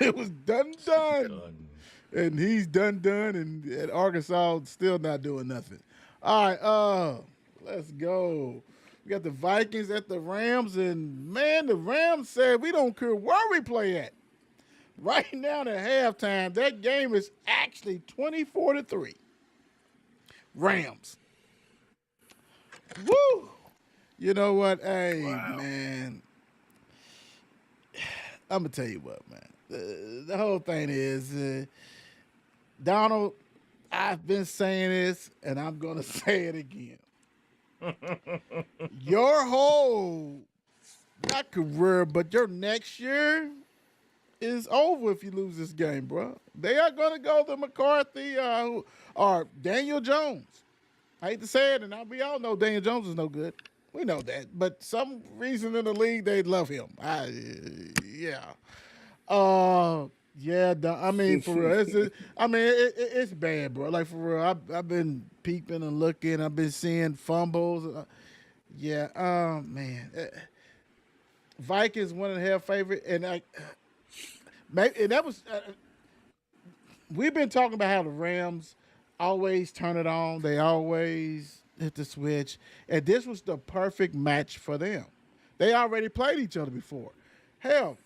It was done. Done. And he's done, and Arkansas still not doing nothing. All right, let's go. We got the Vikings at the Rams, and man, the Rams said we don't care where we play at. Right now at halftime, that game is actually 24-3. Rams. Woo! You know what? Hey, Wow. man, I'm gonna tell you what, man. The whole thing is, Donald. I've been saying this, and I'm gonna say it again. Your whole not career, but your next year is over if you lose this game, bro. They are gonna go to McCarthy or Daniel Jones. I hate to say it, and we all know Daniel Jones is no good. We know that, but some reason in the league they love him. Yeah. Yeah. I mean, for real, it's bad, bro. Like for real, I've been peeping and looking. I've been seeing fumbles. Yeah. Man, Vikings 1.5 favorite, and and that was. We've been talking about how the Rams always turn it on. They always hit the switch, and this was the perfect match for them. They already played each other before. Hell,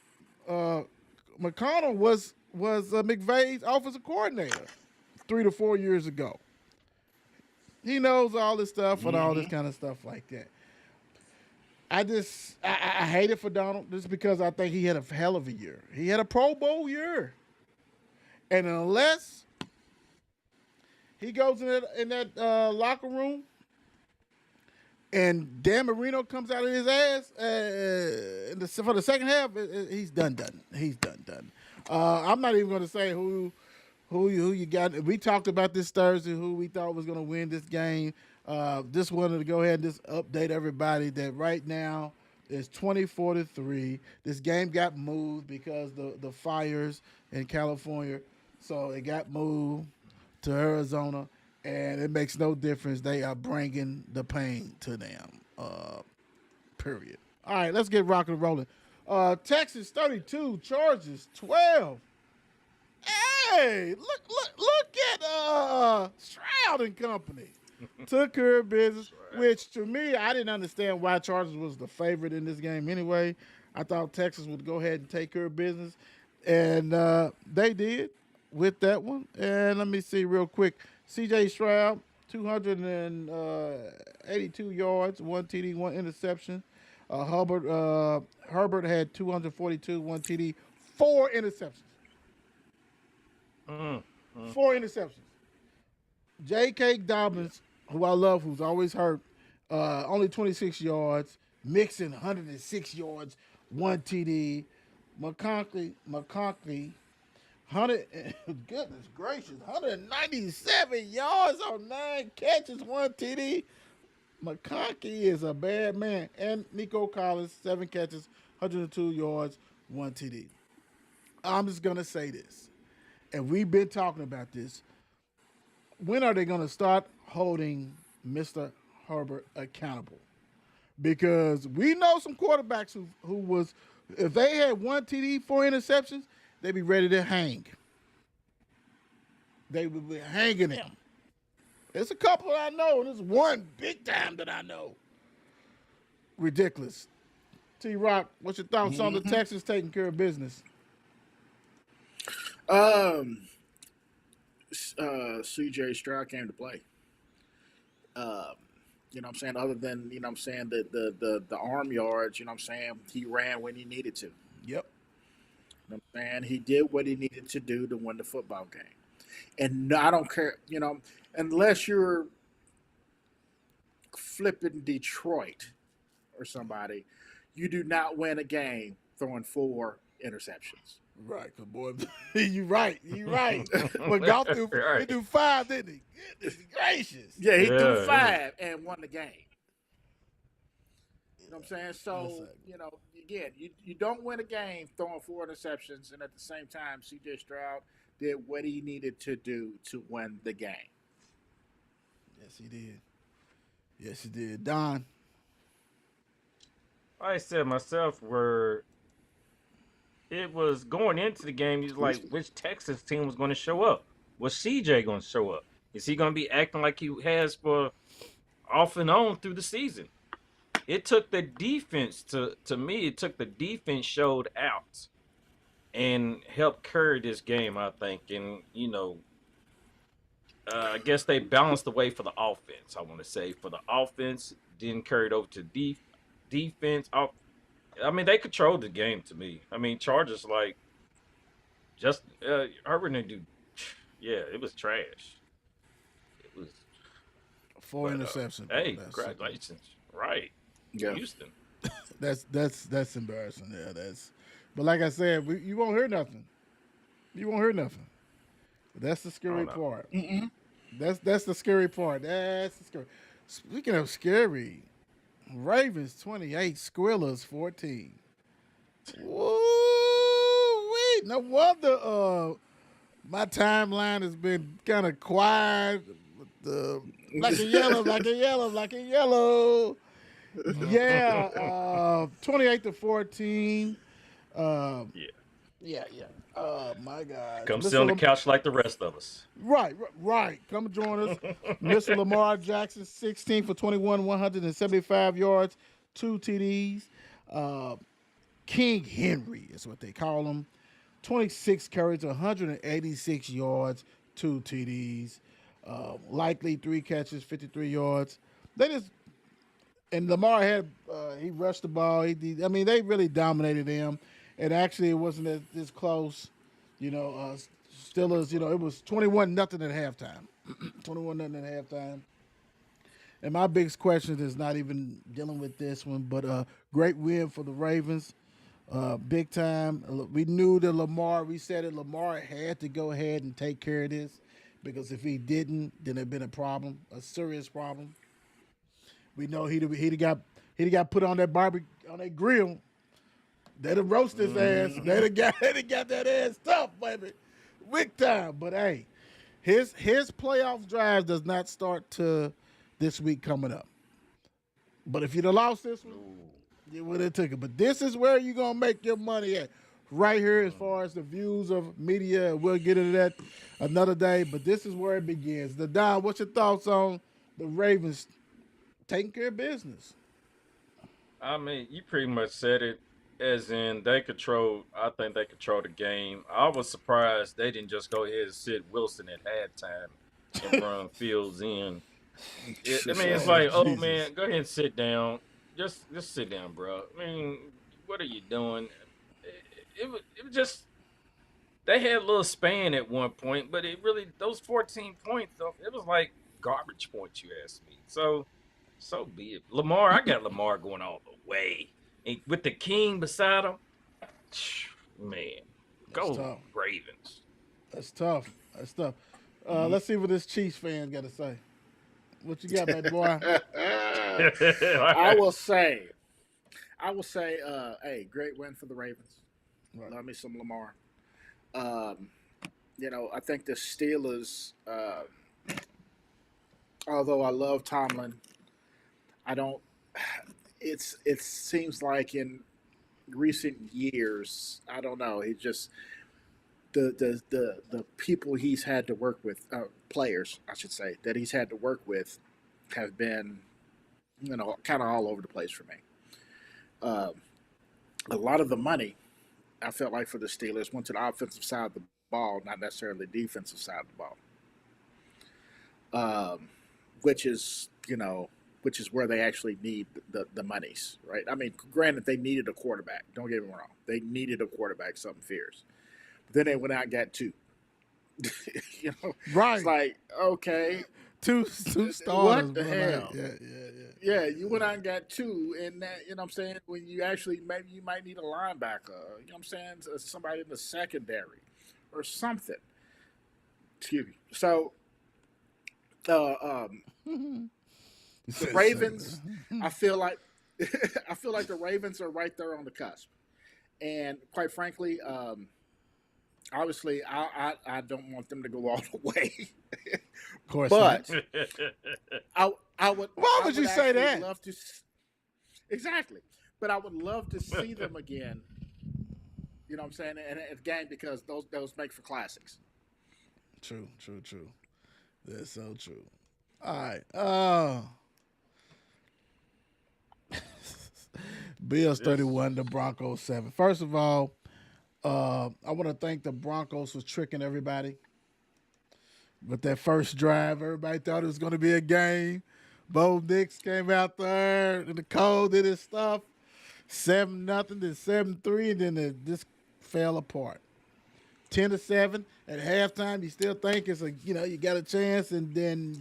McConnell was McVay's offensive coordinator 3 to 4 years ago. He knows all this stuff and all this kind of stuff like that. I hate it for Donald just because I think he had a hell of a year. He had a Pro Bowl year, and unless he goes in that locker room and Dan Marino comes out of his ass for the second half, he's done. He's done. I'm not even going to say who you got. We talked about this Thursday, who we thought was going to win this game. Just wanted to go ahead and just update everybody that right now it's 24-3. This game got moved because the fires in California, so it got moved to Arizona, and it makes no difference. They are bringing the pain to them. Period. All right, let's get rocking and rolling. Texas 32, Chargers 12. Hey, look at Stroud and company. Took care of business, which to me, I didn't understand why Chargers was the favorite in this game anyway. I thought Texas would go ahead and take care of business, and they did with that one. And let me see real quick. C.J. Stroud, 282 yards, 1 TD, 1 interception. Herbert had 242, 1 TD, 4 interceptions. 4 interceptions. J.K. Dobbins, who I love, who's always hurt, only 26 yards. Mixon, 106 yards, 1 TD. McConkey, 100, goodness gracious, 197 yards on 9 catches, 1 TD. McConkey is a bad man. And Nico Collins, 7 catches, 102 yards, 1 TD. I'm just going to say this, and we've been talking about this. When are they going to start holding Mr. Herbert accountable? Because we know some quarterbacks who was, if they had 1 TD, 4 interceptions, they'd be ready to hang. They would be hanging him. There's a couple I know, and there's one big time that I know. Ridiculous. T-Rock, what's your thoughts on the Texans taking care of business? CJ Stroud came to play. You know what I'm saying? Other than, you know what I'm saying, the arm yards, you know what I'm saying, he ran when he needed to. Yep. You know what I'm saying? He did what he needed to do to win the football game. And I don't care, you know, unless you're flipping Detroit or somebody, you do not win a game throwing 4 interceptions. Right, cause boy, you right. But Goff he do 5, didn't he? Goodness gracious. Yeah, he threw 5 and won the game. You know what I'm saying? So, you know, again, you don't win a game throwing 4 interceptions, and at the same time, C.J. Stroud did what he needed to do to win the game. Yes, he did. Don. I said myself, where it was going into the game, he's like, which Texas team was going to show up? Was CJ going to show up? Is he going to be acting like he has for off and on through the season? It took the defense to me. It took the defense showed out and helped carry this game, I think. And you know, I guess they balanced the way for the offense. I want to say for the offense, didn't carry it over to defense. I mean, they controlled the game to me. I mean, Chargers just Herbert didn't do. Yeah, it was trash. It was 4 interceptions. Hey, congratulations! Right, yeah. Houston. That's embarrassing. Yeah, But like I said, you won't hear nothing. You won't hear nothing. That's the scary part. That's the scary part. That's the scary. Speaking of scary, Ravens 28, Squillers 14. Woo-wee. No wonder my timeline has been kind of quiet. Black and yellow. Yeah, 28-14. Yeah. Oh my God. Come sit on the couch like the rest of us. Right. Come join us. Mr. Lamar Jackson, 16 for 21, 175 yards, 2 TDs. King Henry is what they call him. 26 carries, 186 yards, 2 TDs. Likely 3 catches, 53 yards. And Lamar had he rushed the ball. They really dominated him. And actually, it wasn't this close. You know, Steelers, it was 21-0 at halftime. 21-0 at halftime. And my biggest question is not even dealing with this one, but great win for the Ravens. Big time. We knew that we said that Lamar had to go ahead and take care of this, because if he didn't, then it'd been a problem, a serious problem. We know he'd got put on that grill. They'd have roasted his ass. They'd have got that ass tough, baby. Big time. But hey, his playoff drive does not start to this week coming up. But if you'd have lost this one, You would have took it. But this is where you're gonna make your money at. Right here, as far as the views of media, we'll get into that another day. But this is where it begins. The Don, what's your thoughts on the Ravens taking care of business? I mean, you pretty much said it, as in they control. I think they control the game. I was surprised they didn't just go ahead and sit Wilson at halftime and run Fields in. I mean, it's like, oh Jesus. man, go ahead and sit down. Just sit down, bro. I mean, what are you doing? It was just they had a little span at one point, but it really those 14 points though, it was like garbage points. You asked me, so be it. Lamar, I got Lamar going all the way, and with the King beside him, man, That's go tough. Ravens. That's tough. That's tough. Let's see what this Chiefs fan got to say. What you got, baby boy? I will say, hey, great win for the Ravens. Right. Love me some Lamar. Um, I think the Steelers, although I love Tomlin, I don't. It seems like in recent years, I don't know. He just the people he's had to work with, players, I should say, that he's had to work with, have been, kind of all over the place for me. Um, a lot of the money I felt like for the Steelers went to the offensive side of the ball, not necessarily the defensive side of the ball, which is where they actually need the monies, right? I mean, granted, they needed a quarterback. Don't get me wrong, they needed a quarterback, something fierce. But then they went out and got two. Right. It's like, okay, Two starters. what the bro. hell? Yeah. Yeah, you went out and got two, and that, what I'm saying, when you actually, maybe you might need a linebacker, what I'm saying, somebody in the secondary or something. Excuse me. So, the Ravens, I feel like, I feel like the Ravens are right there on the cusp, and quite frankly, obviously, I don't want them to go all the way, Of course. but not. I would. Why I would you say actually that? Love to, exactly, but I would love to see them again. You know what I'm saying? And again, because those make for classics. True. That's so true. All right. Bills Yes. 31, the Broncos 7. First of all, I want to thank the Broncos for tricking everybody. With that first drive, everybody thought it was going to be a game. Bo Nix came out there in the cold, did his stuff. 7-0, then 7-3, and then it just fell apart. 10-7 at halftime. You still think it's you got a chance, and then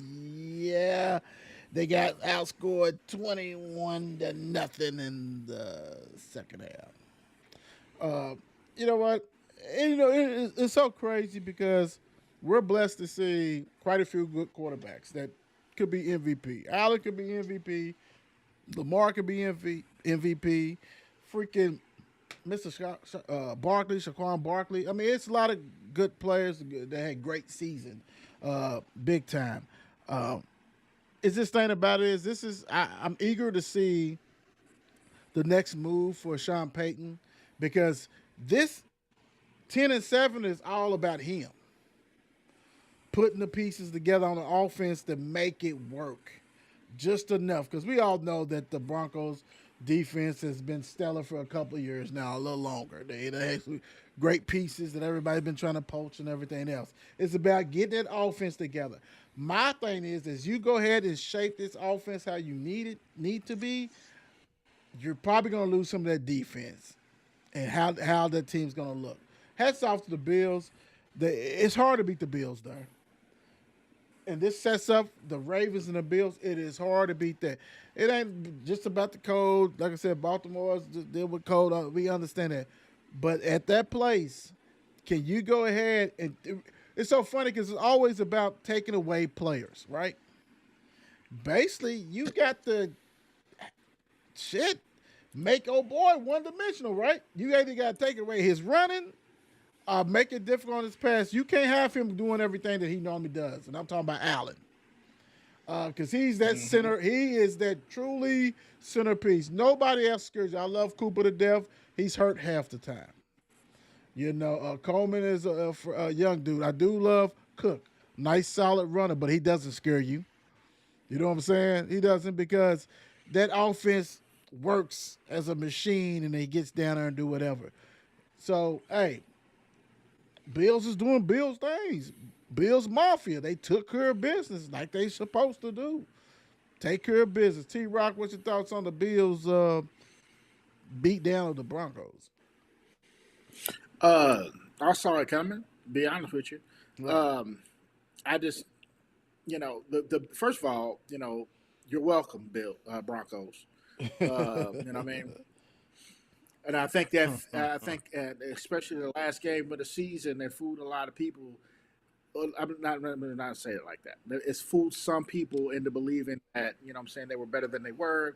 they got outscored 21-0 in the second half. You know what? And, it's so crazy because we're blessed to see quite a few good quarterbacks that could be MVP. Allen could be MVP. Lamar could be MVP. Freaking Mr. Barkley, Shaquan Barkley. I mean, it's a lot of good players that had great season, big time. Is this thing about it is I'm eager to see the next move for Sean Payton because this 10-7 is all about him putting the pieces together on the offense to make it work just enough. Because we all know that the Broncos defense has been stellar for a couple of years now, a little longer. They have great pieces that everybody's been trying to poach and everything else. It's about getting that offense together. My thing is you go ahead and shape this offense how you need to be, you're probably going to lose some of that defense and how that team's going to look. Hats off to the Bills. It's hard to beat the Bills there. And this sets up the Ravens and the Bills. It is hard to beat that. It ain't just about the cold. Like I said, Baltimore's just deal with cold. We understand that. But at that place, can you go ahead and it's so funny because it's always about taking away players, right? Basically, you got the make old boy one-dimensional, right? You either got to take away his running, make it difficult on his pass. You can't have him doing everything that he normally does. And I'm talking about Allen. because he's that center. He is that truly centerpiece. Nobody else scares you. I love Cooper to death. He's hurt half the time. Coleman is a young dude. I do love Cook. Nice, solid runner, but he doesn't scare you. You know what I'm saying? He doesn't because that offense works as a machine and he gets down there and do whatever. So, hey, Bills is doing Bills things. Bills Mafia. They took care of business like they supposed to do. Take care of business. T-Rock, what's your thoughts on the Bills beat down of the Broncos? I saw it coming. Be honest with you. I just, the first of all, you're welcome, Bill Broncos. You know what I mean? And I think especially the last game of the season, they fooled a lot of people. Well, I'm not saying it like that. It's fooled some people into believing that, they were better than they were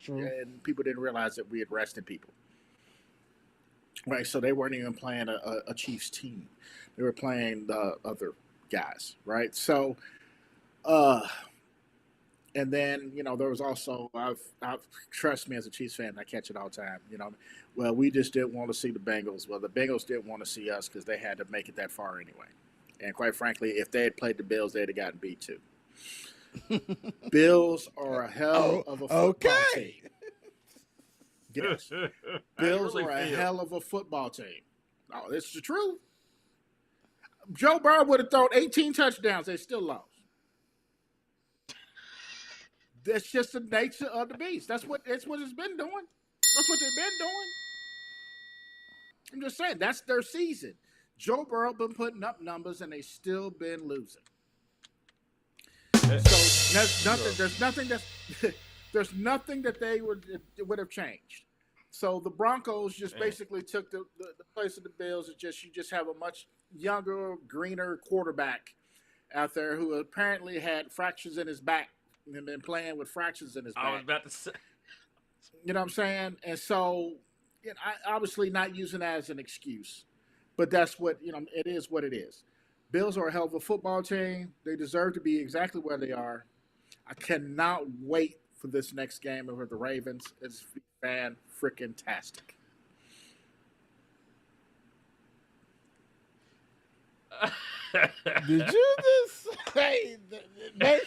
and people didn't realize that we had rested people. Right, so they weren't even playing a Chiefs team; they were playing the other guys, right? So, and then there was also I've trust me as a Chiefs fan, I catch it all the time. Well, we just didn't want to see the Bengals. Well, the Bengals didn't want to see us because they had to make it that far anyway. And quite frankly, if they had played the Bills, they'd have gotten beat too. Bills are a hell of a football team. Yes. Bills are a hell of a football team. No, this is the truth. Joe Burrow would have thrown 18 touchdowns. They still lost. That's just the nature of the beast. That's what it's been doing. That's what they've been doing. I'm just saying, that's their season. Joe Burrow been putting up numbers, and they still been losing. So there's nothing that they would have changed. So the Broncos just basically took the place of the Bills. You just have a much younger, greener quarterback out there who apparently had fractures in his back and been playing with fractures in his back. I was about to say. You know what I'm saying? And so, I obviously not using that as an excuse, but that's what it is. What it is. Bills are a hell of a football team. They deserve to be exactly where they are. I cannot wait for this next game over the Ravens. It's fan-freaking-tastic. Did you just say that?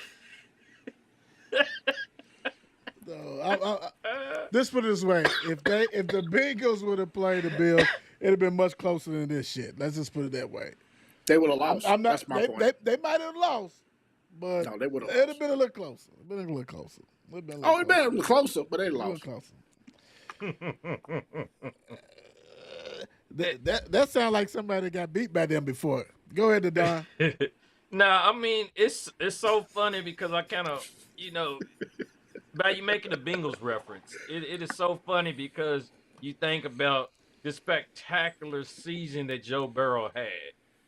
No, let's put it this way: if the Bengals would have played the Bills, it'd have been much closer than this shit. Let's just put it that way. They would have lost. That's my point. They might have lost, but no, they would have. It'd have been a little closer. It'd been a little closer. It'd been a little closer, but they lost. That sounds like somebody got beat by them before. Go ahead, Don. Nah, I mean it's so funny because I kind of by you making the Bengals reference, it is so funny because you think about the spectacular season that Joe Burrow had.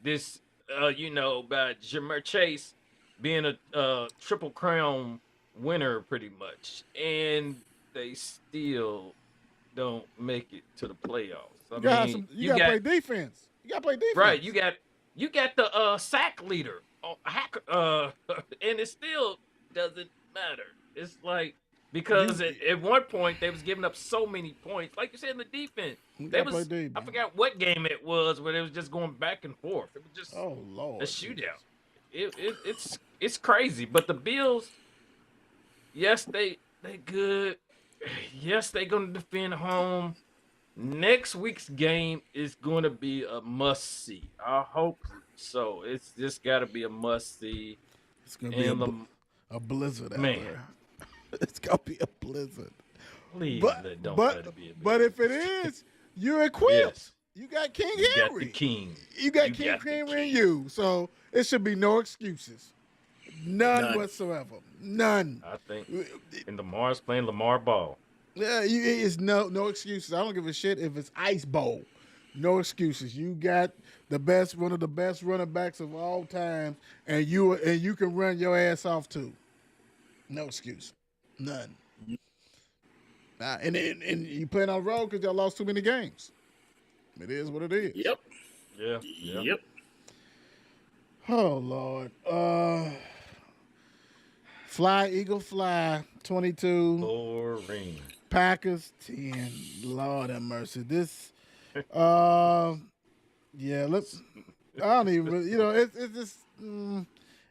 This, by Ja'Marr Chase being a Triple Crown winner pretty much, and they still don't make it to the playoffs. You got to play defense. You got to play defense. Right, you got the sack leader, and it still doesn't matter. It's like because at one point they was giving up so many points, like you said in the defense. I forgot what game it was, where it was just going back and forth. It was just a shootout. It's crazy. But the Bills, yes, they good. Yes, they gonna defend home. Next week's game is gonna be a must see. I hope so. It's just gotta be a must see. It's gonna be a blizzard out there. It's gonna be a blizzard. Please, don't let it be a blizzard. But if it is, you're equipped. Yes. You got King Henry. You got the king. You got King Henry in you. So it should be no excuses. None whatsoever. None. I think. And Lamar's playing Lamar ball. Yeah, it's no excuses. I don't give a shit if it's Ice Bowl. No excuses. You got one of the best running backs of all time, and you can run your ass off too. No excuse. None. And you playing on the road because y'all lost too many games. It is what it is. Yep. Yeah. Oh Lord. Fly, Eagle, fly. 22. Boring. Packers 10. Lord have mercy. This, uh, yeah. Let's. I don't even. It's just.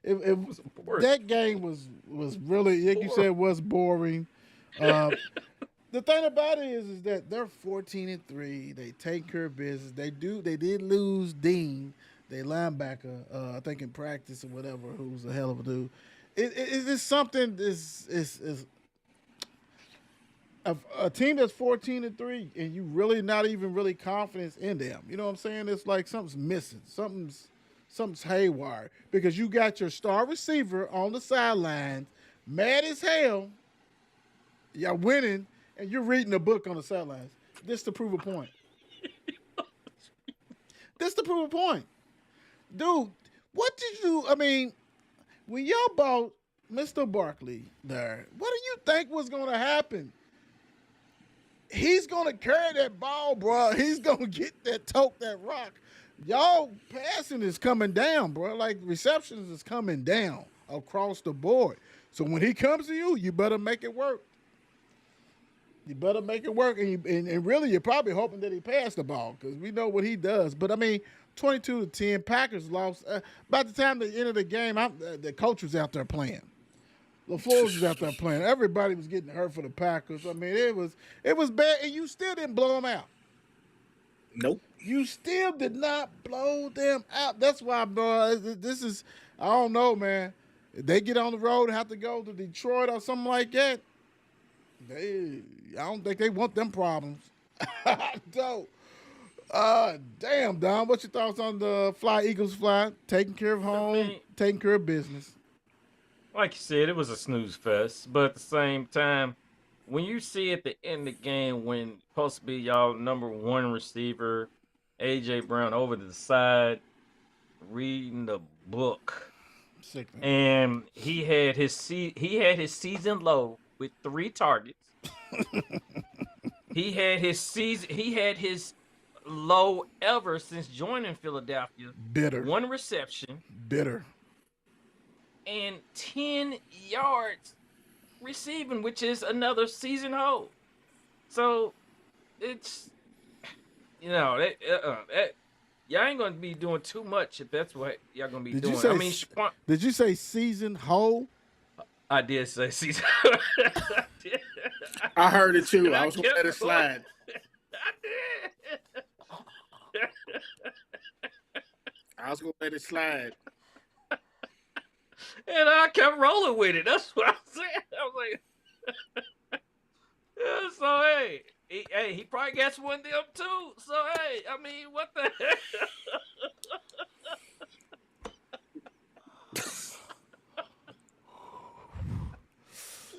It It was boring. that game was really, like you said, was boring. Uh, the thing about it is that they're 14-3. They take care of business. They did lose Dean, their linebacker. I think in practice or whatever, who's a hell of a dude. It's just something. Is a team that's 14-3, and you really not even really confident in them. You know what I'm saying? It's like something's missing. Something's haywire because you got your star receiver on the sidelines, mad as hell. Y'all winning, and you're reading a book on the sidelines. This to prove a point. This to prove a point, dude. What did you? I mean, when y'all bought Mr. Barkley there, what do you think was going to happen? He's going to carry that ball, bro. He's going to get that rock. Y'all passing is coming down, bro. Like receptions is coming down across the board. So when he comes to you, you better make it work. You better make it work. And really, you're probably hoping that he passed the ball because we know what he does. But, I mean, 22-10, Packers lost. By the time they ended the game, the coach was out there playing. LaFleur was out there playing. Everybody was getting hurt for the Packers. I mean, it was bad, and you still didn't blow them out. Nope. You still did not blow them out. That's why, bro, this is, I don't know, man. If they get on the road and have to go to Detroit or something like that, I don't think they want them problems. I don't. Damn, Don, what's your thoughts on the Fly Eagles Fly? Taking care of home, taking care of business. Like you said, it was a snooze fest. But at the same time, when you see at the end of the game when supposed to be y'all number one receiver, AJ Brown over to the side, reading the book. Sickening. And he had his season low with 3 targets. He had his low ever since joining Philadelphia. Bitter. 1 reception. Bitter. And 10 yards receiving, which is another season low. So it's y'all ain't gonna be doing too much if that's what y'all gonna be doing. Did you say season whole? I did say season. I heard it too. I was going to let it slide. I was going to let it slide. And I kept rolling with it. That's what I said. I was like, yeah, so hey, he probably gets one of them too. So hey, I mean, what the heck?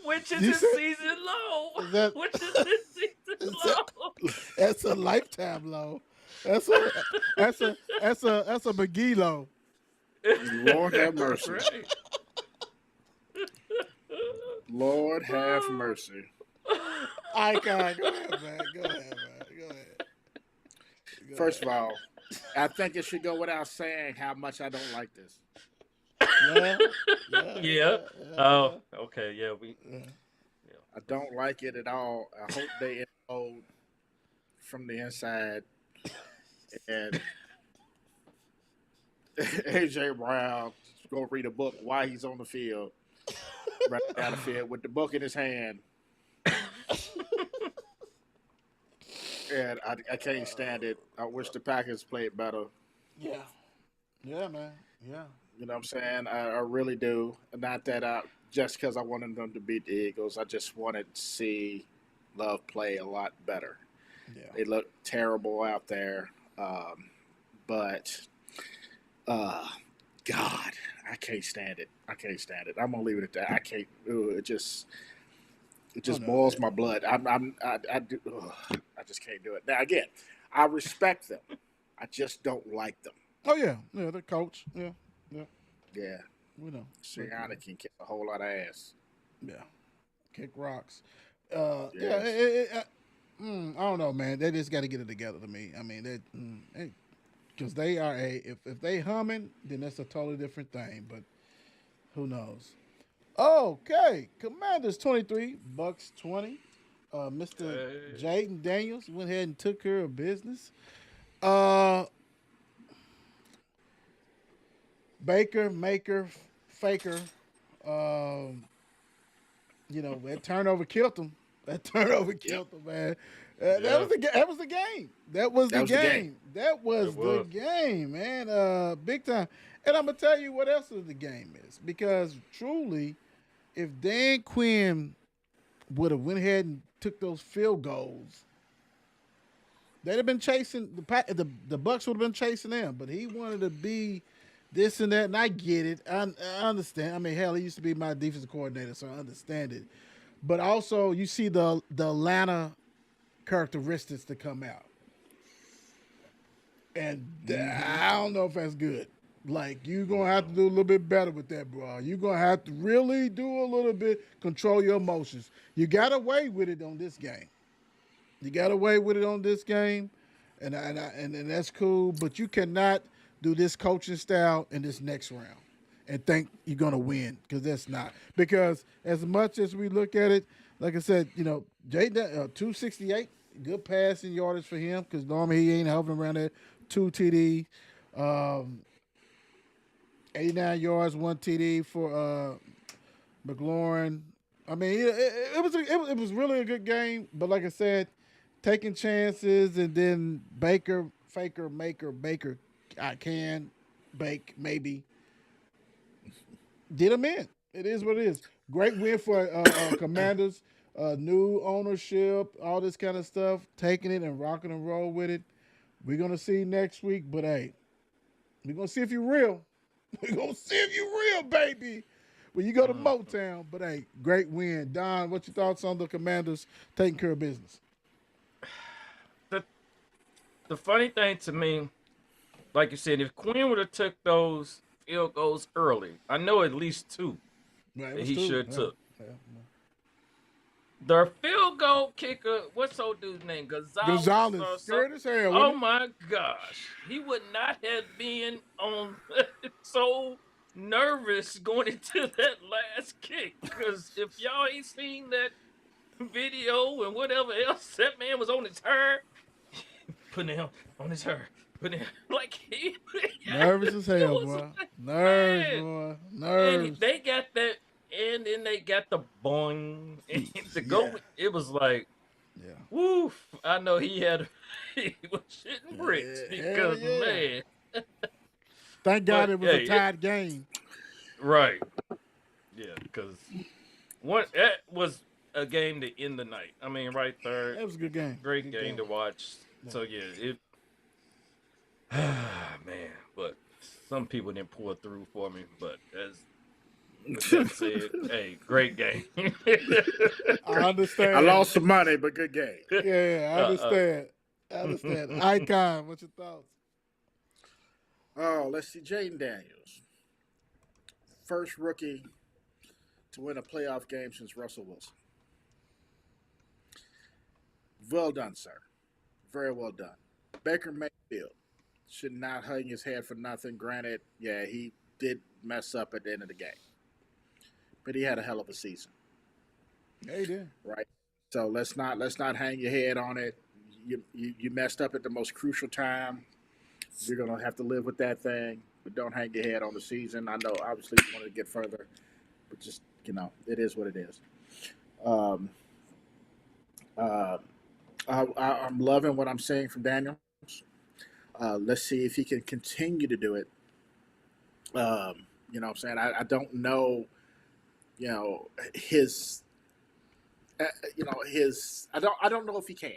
Which is his season low. Which is his season low. That's a lifetime low. That's a McGee low. Lord have mercy. Right. Lord have mercy. I can't. Go ahead, man. Go ahead. First of all, I think it should go without saying how much I don't like this. Yeah. Oh, okay. Yeah, I don't like it at all. I hope they implode from the inside. And AJ Brown go read a book while he's on the field, right down the field with the book in his hand. And I can't stand it. I wish the Packers played better. Yeah, man. Yeah. You know what I'm saying? I really do. Not that just because I wanted them to beat the Eagles. I just wanted to see Love play a lot better. Yeah. They look terrible out there. But God, I can't stand it. I'm gonna leave it at that. I can't. It just boils my blood. I just can't do it. Now again, I respect them. I just don't like them. Oh yeah, the coach. Yeah. We know. Sirianni can kick a whole lot of ass. Yeah, kick rocks. Yes. I don't know, man. They just got to get it together to me. I mean, because they are if they humming, then that's a totally different thing. But who knows? Okay, Commanders 23, Bucks 20. Mr. Hey. Jaden Daniels went ahead and took care of business. Uh, Baker, Maker, Faker. Um, that turnover killed him. That turnover Yep. killed him, man. That Yeah, was that was the game. That was That the was the game. game. That it was the was. game, man. Big time. And I'm gonna tell you what else the game is because truly, if Dan Quinn would have went ahead and took those field goals, they'd have been chasing the Bucks would have been chasing them. But he wanted to be this and that, and I get it. I understand. I mean, hell, he used to be my defensive coordinator, so I understand it. But also, you see the Atlanta characteristics that come out, and I don't know if that's good. Like you're gonna have to do a little bit better with that, bro. You're gonna have to really do a little bit, control your emotions. You got away with it on this game. You got away with it on this game, and that's cool. But you cannot do this coaching style in this next round and think you're gonna win because that's not. Because as much as we look at it, like I said, Jaden 268, good passing yardage for him because normally he ain't hovering around that 2 TD, 89 yards, 1 TD for McLaurin. I mean, it was really a good game, but like I said, taking chances and then Baker, Faker, Maker, Baker, I can bake maybe did him in. It is what it is. Great win for Commanders. New ownership, all this kind of stuff. Taking it and rocking and roll with it. We're gonna see next week, but hey, we're gonna see if you're real. We're gonna see if you're real, baby. When you go to Mm. Motown, but hey, great win. Don, what's your thoughts on the Commanders taking care of business? The the funny thing to me, like you said, if Quinn would have took those field goals early, I know at least two Right, it that was he two. should Yeah, took. yeah. The field goal kicker, what's old dude's name? Gonzalez Gonzalez, or scared something. as hell, Oh wasn't my gosh. He would not have been on so nervous going into that last kick. Because if y'all ain't seen that video and whatever else, that man was on his hair, putting it on his hair. Putting it like he, he? Nervous as it hell, was boy. like, Nerves, man. boy. And Nerves. they got that, and then they got the boing. And to go, Yeah, it was like, yeah. woof. I know he had, he was shitting bricks Hell because, yeah. man. Thank God But, it was a hey, tied game. right. Yeah, because that was a game to end the night. I mean, right there, That was a good game. great Good game game. to watch. Yeah. So, yeah, it, man. But some people didn't pull through for me. But as with that said, hey, great game. I I understand. lost some money, but good game. Yeah, I uh, understand. I understand. Icon, what's your thoughts? Oh, let's see. Jaden Daniels, first rookie to win a playoff game since Russell Wilson. Well done, sir. Very well done. Baker Mayfield should not hang his head for nothing. Granted, yeah, he did mess up at the end of the game, but he had a hell of a season, Yeah, he did. right? So let's not hang your head on it. You messed up at the most crucial time. You're gonna have to live with that thing, but don't hang your head on the season. I know, obviously, you wanted to get further, but just it is what it is. Um, uh, I'm loving what I'm seeing from Daniels. Let's see if he can continue to do it. You know what I'm saying? I don't know, his, I don't know if he can.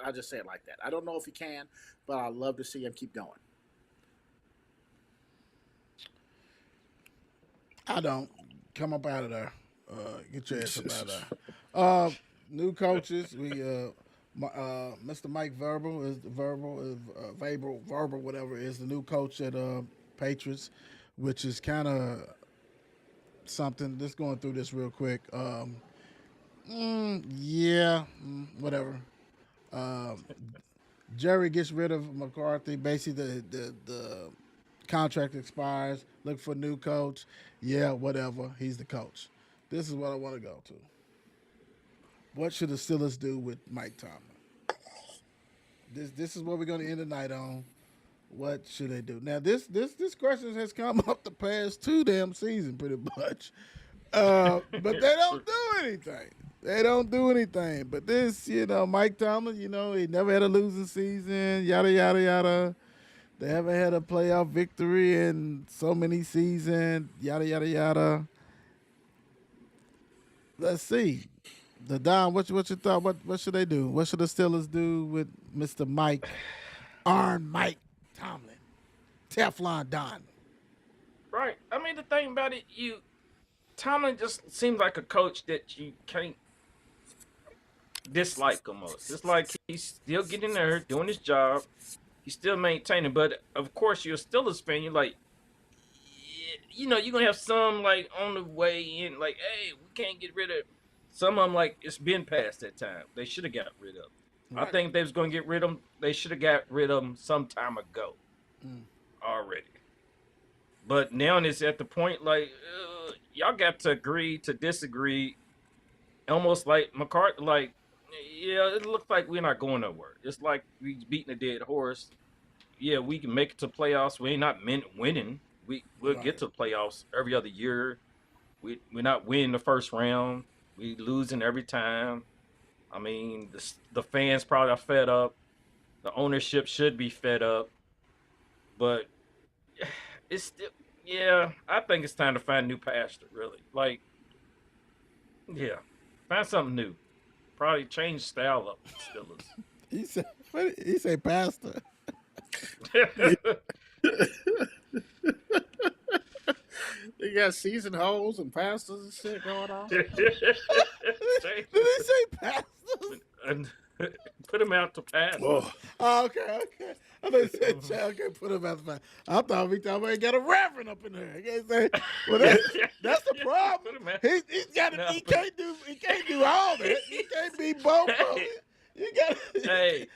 I just say it like that. I don't know if he can, but I love to see him keep going. I don't. Come up out of there. Get your ass up out of there. Uh, New coaches. Mr. Mike Verbal is Verbal, whatever, is the new coach at Patriots, which is kind of something. Just going through this real quick. Yeah, whatever. Um, Jerry gets rid of McCarthy. Basically, the contract expires. Look for a new coach. Yeah, whatever. He's the coach. This is what I want to go to. What should the Steelers do with Mike Tomlin? This is what we're going to end the night on. What should they do? Now this question has come up the past 2 damn seasons pretty much, but they don't do anything. They don't do anything. But this, Mike Tomlin, he never had a losing season. Yada yada yada. They haven't had a playoff victory in so many seasons. Yada yada yada. Let's see. The Don, what's your thought? What should they do? What should the Steelers do with Mr. Iron Mike Tomlin, Teflon Don? Right. I mean, the thing about it, Tomlin just seems like a coach that you can't dislike almost. It's like he's still getting there, doing his job. He's still maintaining. But of course, you're still a fan. You're like, you're gonna have some like on the way in, like, hey, we can't get rid of. Some of them, like, it's been past that time. They should have got rid of them. Right. I think they was going to get rid of them. They should have got rid of them some time ago already. But now it's at the point, like, y'all got to agree to disagree. Almost like McCarthy, like, yeah, it looks like we're not going nowhere. It's like we beating a dead horse. Yeah, we can make it to playoffs. We ain't not winning. We'll get to playoffs every other year. We're not winning the first round. We losing every time. I mean, the fans probably are fed up. The ownership should be fed up. But it's still, I think it's time to find a new pastor, really. Like, find something new. Probably change style up Steelers. He said pastor. You got season holes and pastors and shit going on. Did he say pastors? And put him out to pastor. Oh, okay. I thought he said child. Okay, put him out to pastor. I thought we got a reverend up in there. I can't say. Well, that's the problem. He can't do all that. He can't be both of them. You got. Hey,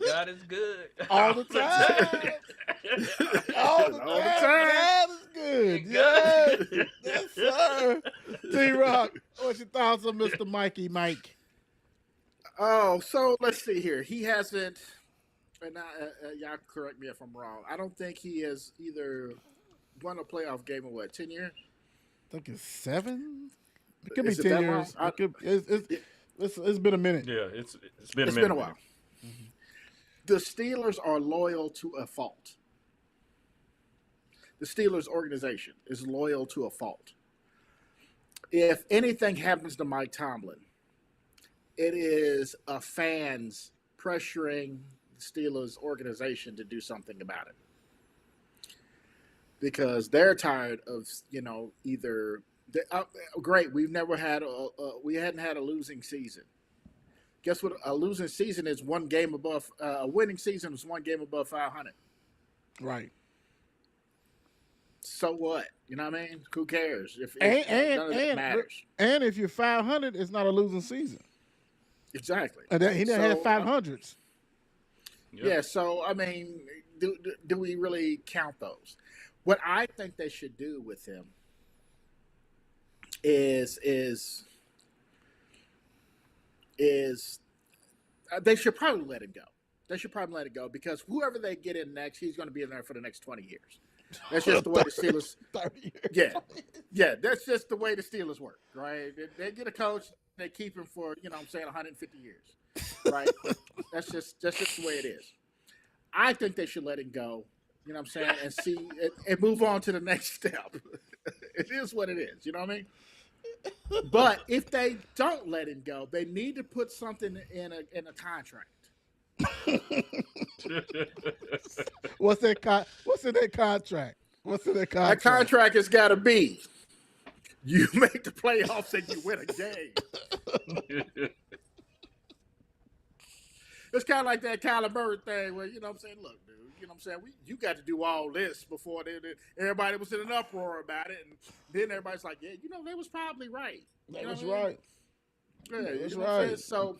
God is good all the time. All the time. God is good. Yes, sir. T-Rock, what's your thoughts on Mr. Mikey Mike? Oh, so let's see here. He hasn't, and y'all correct me if I'm wrong. I don't think he has either won a playoff game in 10 years? I think it's 7. It could Is be it 10 years. It's been a minute. Yeah, it's been a minute. It's been a while. Mm-hmm. The Steelers are loyal to a fault. The Steelers organization is loyal to a fault. If anything happens to Mike Tomlin, it is fans pressuring the Steelers organization to do something about it. Because they're tired of, either great, we hadn't had a losing season. Guess what? A losing season is one game above. A winning season is one game above 500. Right. So what? You know what I mean? Who cares? None of that matters. And if you're 500, it's not a losing season. Exactly. And he never had 500s. Yeah. So I mean, do we really count those? What I think they should do with him is they should probably let him go. They should probably let it go because whoever they get in next, he's going to be in there for the next 20 years. That's just the way the Steelers. 30 years. Yeah. That's just the way the Steelers work, right? They get a coach, they keep him for 150 years, right? That's just the way it is. I think they should let him go. You know what I'm saying? And see and move on to the next step. It is what it is. You know what I mean? But if they don't let him go, they need to put something in a contract. What's in that contract? That contract has got to be you make the playoffs and you win a game. It's kind of like that Kyler Murray thing where, you know what I'm saying, look, dude, you know what I'm saying, you got to do all this before everybody was in an uproar about it. And then everybody's like, yeah, they was probably right. That was right. Yeah, that's right. So,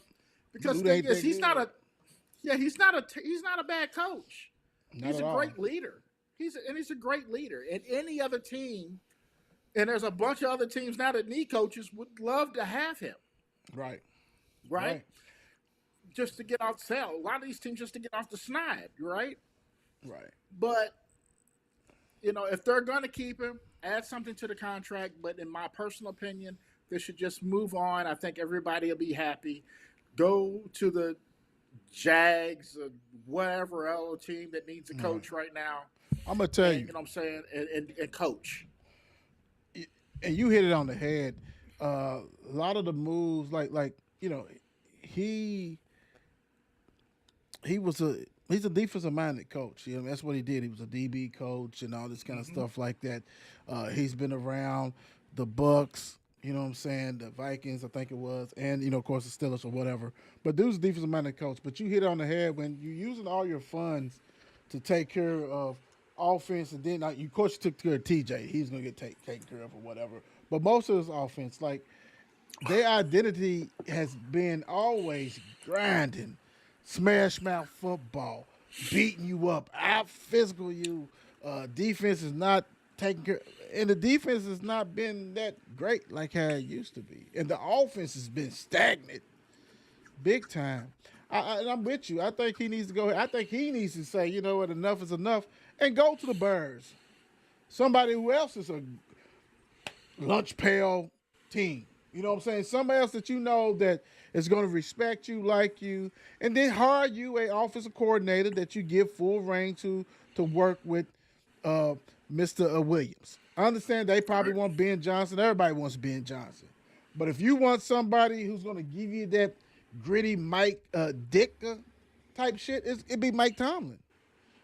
because the thing is, he's not a bad coach. He's a great leader. He's a great leader. And any other team And there's a bunch of other teams now that need coaches would love to have him, Right. right? Right. Just to get off sale. A lot of these teams just to get off the snide, right? Right. But if they're going to keep him, add something to the contract. But in my personal opinion, they should just move on. I think everybody will be happy. Go to the Jags or whatever other team that needs a coach right now. I'm gonna tell And, you, you know what I'm saying? And coach. and you hit it on the head. A lot of the moves, like he he's a defensive minded coach. That's what he did. He was a DB coach and all this kind of stuff like that. He's been around the Bucks. You know what I'm saying? The Vikings, I think it was, and of course the Steelers or whatever. But dude's a defensive minded coach. But you hit it on the head when you're using all your funds to take care of offense, and then you of course you took care of TJ. He's gonna get taken care of or whatever. But most of his offense, like their identity has been always grinding, smash mouth football, beating you up, out physical you. Defense is not taking care, and the defense has not been that great like how it used to be, and the offense has been stagnant, big time. And I'm with you. I think he needs to go. I think he needs to say, you know what, enough is enough, and go to the Bears. Somebody who else is a lunch pail team. You know what I'm saying? Somebody else that you know that is going to respect you, like you, and then hire you a offensive coordinator that you give full reign to work with uh, Mr. Williams. I understand they probably want Ben Johnson. Everybody wants Ben Johnson. But if you want somebody who's going to give you that gritty Mike Ditka type shit, it'd be Mike Tomlin.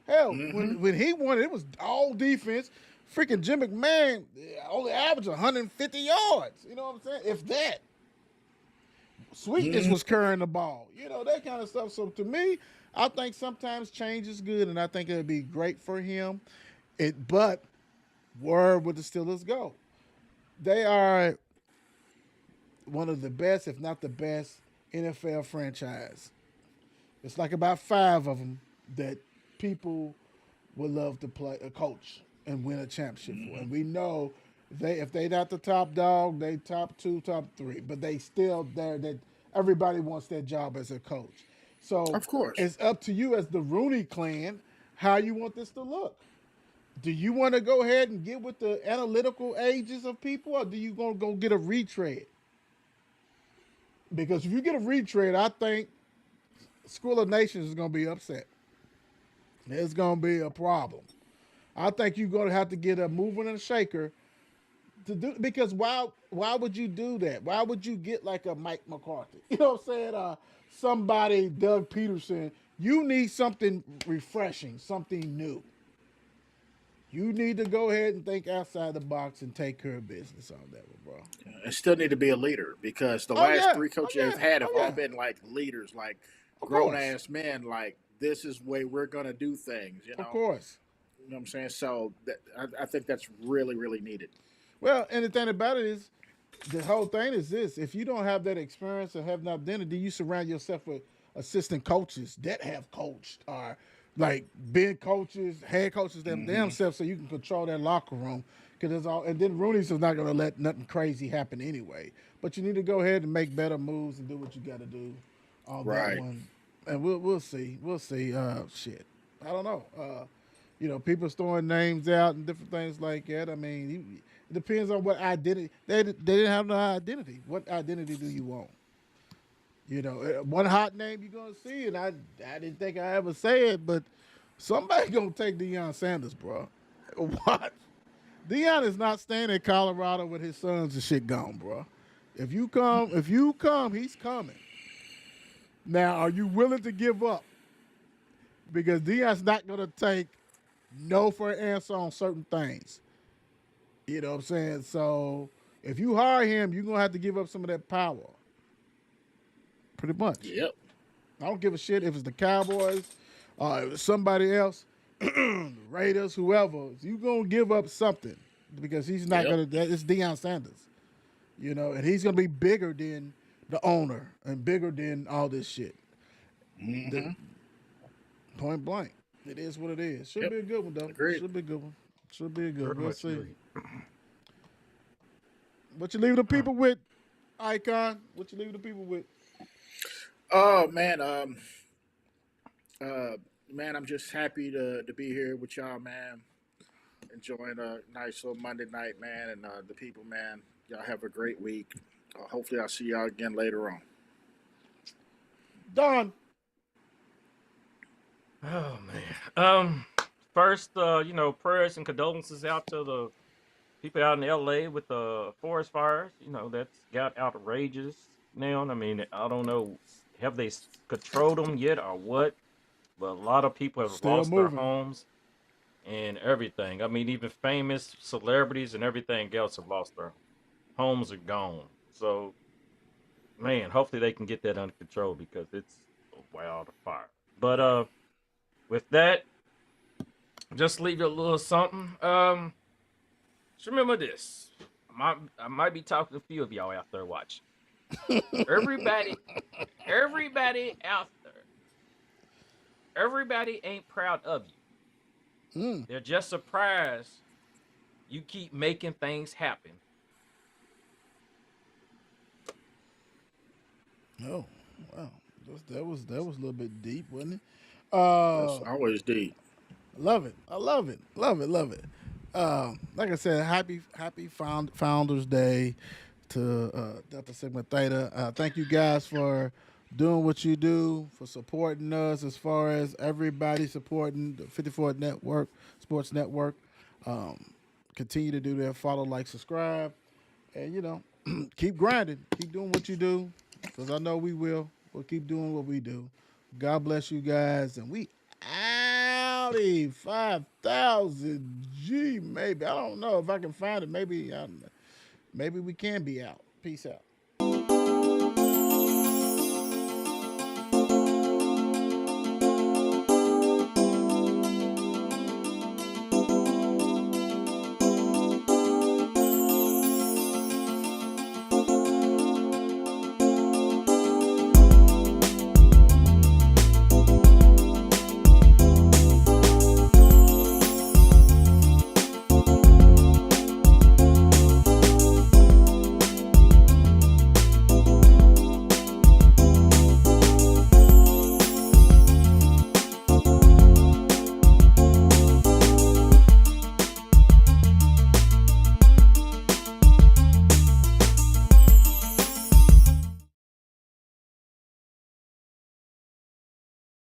Hell, when he won, it was all defense. Freaking Jim McMahon only averaged 150 yards. You know what I'm saying? If that. Sweetness was carrying the ball. That kind of stuff. So to me, I think sometimes change is good, and I think it'll be great for him. But where would the Steelers go? They are one of the best, if not the best, NFL franchise. It's like about 5 of them that people would love to play a coach and win a championship for. And we know if they not the top dog, they top 2, top 3, but they still there. That everybody wants that job as a coach. So Of course. it's up to you as the Rooney clan how you want this to look. Do you want to go ahead and get with the analytical ages of people, or do you going to go get a retread? Because if you get a retread, I think School of Nations is going to be upset. It's going to be a problem. I think you're going to have to get a mover and a shaker to do, because why would you do that? Why would you get like a Mike McCarthy? You know what I'm saying? Somebody, Doug Peterson. You need something refreshing, something new. You need to go ahead and think outside the box and take care of business on that one, bro. And still need to be a leader because the last 3 coaches have had have all been like leaders, like grown ass men. Like, this is the way we're gonna do things. Of course. You know what I'm saying? So I think that's really, really needed. Well, and the thing about it is, the whole thing is this: if you don't have that experience or have not done it, do you surround yourself with assistant coaches that have coached, or like big coaches, head coaches themselves, so you can control that locker room? Because it's all, and then Rooney's is not going to let nothing crazy happen anyway. But you need to go ahead and make better moves and do what you got to do on that one. And we'll see. We'll see. Shit, I don't know. People throwing names out and different things like that. I mean, it depends on what identity. They didn't have no identity. What identity do you want? One hot name you're gonna see, and I didn't think I ever say it, but somebody gonna take Deion Sanders, bro. What? Deion is not staying in Colorado with his sons and shit gone, bro. If you come, he's coming. Now, are you willing to give up? Because Deion's not gonna take no for an answer on certain things. You know what I'm saying? So if you hire him, you're gonna have to give up some of that power. Pretty much. Yep. I don't give a shit if it's the Cowboys, if it's somebody else, Raiders, whoever. You're gonna give up something because he's not gonna. It's Deion Sanders, and he's gonna be bigger than the owner and bigger than all this shit. Point blank. It is what it is. Should be a good one, though. Agreed. Should be a good one. Should be a good one. We'll see. What you leave the people with, Icon? What you leave the people with? Oh man, uh, man, I'm just happy to be here with y'all, man. Enjoying a nice little Monday night, man, and the people, man. Y'all have a great week. Hopefully, I'll see y'all again later on. Don. Oh man. First, prayers and condolences out to the people out in LA with the forest fires. That's got outrageous now. I mean, I don't know, have they controlled them yet or what? But a lot of people have Still lost their moving. homes and everything. I mean, even famous celebrities and everything else have lost their homes are gone. So, man, hopefully they can get that under control because it's a wild fire. But with that, just leave you a little something. Just remember this. I might be talking to a few of y'all out there watching. Everybody, everybody out there, everybody ain't proud of you. Mm. They're just surprised you keep making things happen. Oh, wow. That was a little bit deep, wasn't it? That's always deep. Love it. I love it. Love it. Love it. Like I said, happy Founders Day to Delta Sigma Theta. Thank you guys for doing what you do, for supporting us as far as everybody supporting the 54 Network, Sports Network. Um, Continue to do that. Follow, like, subscribe. And, keep grinding. Keep doing what you do because I know we will. We'll keep doing what we do. God bless you guys. And we outie 5,000 G maybe. I don't know if I can find it. Maybe we can be out. Peace out.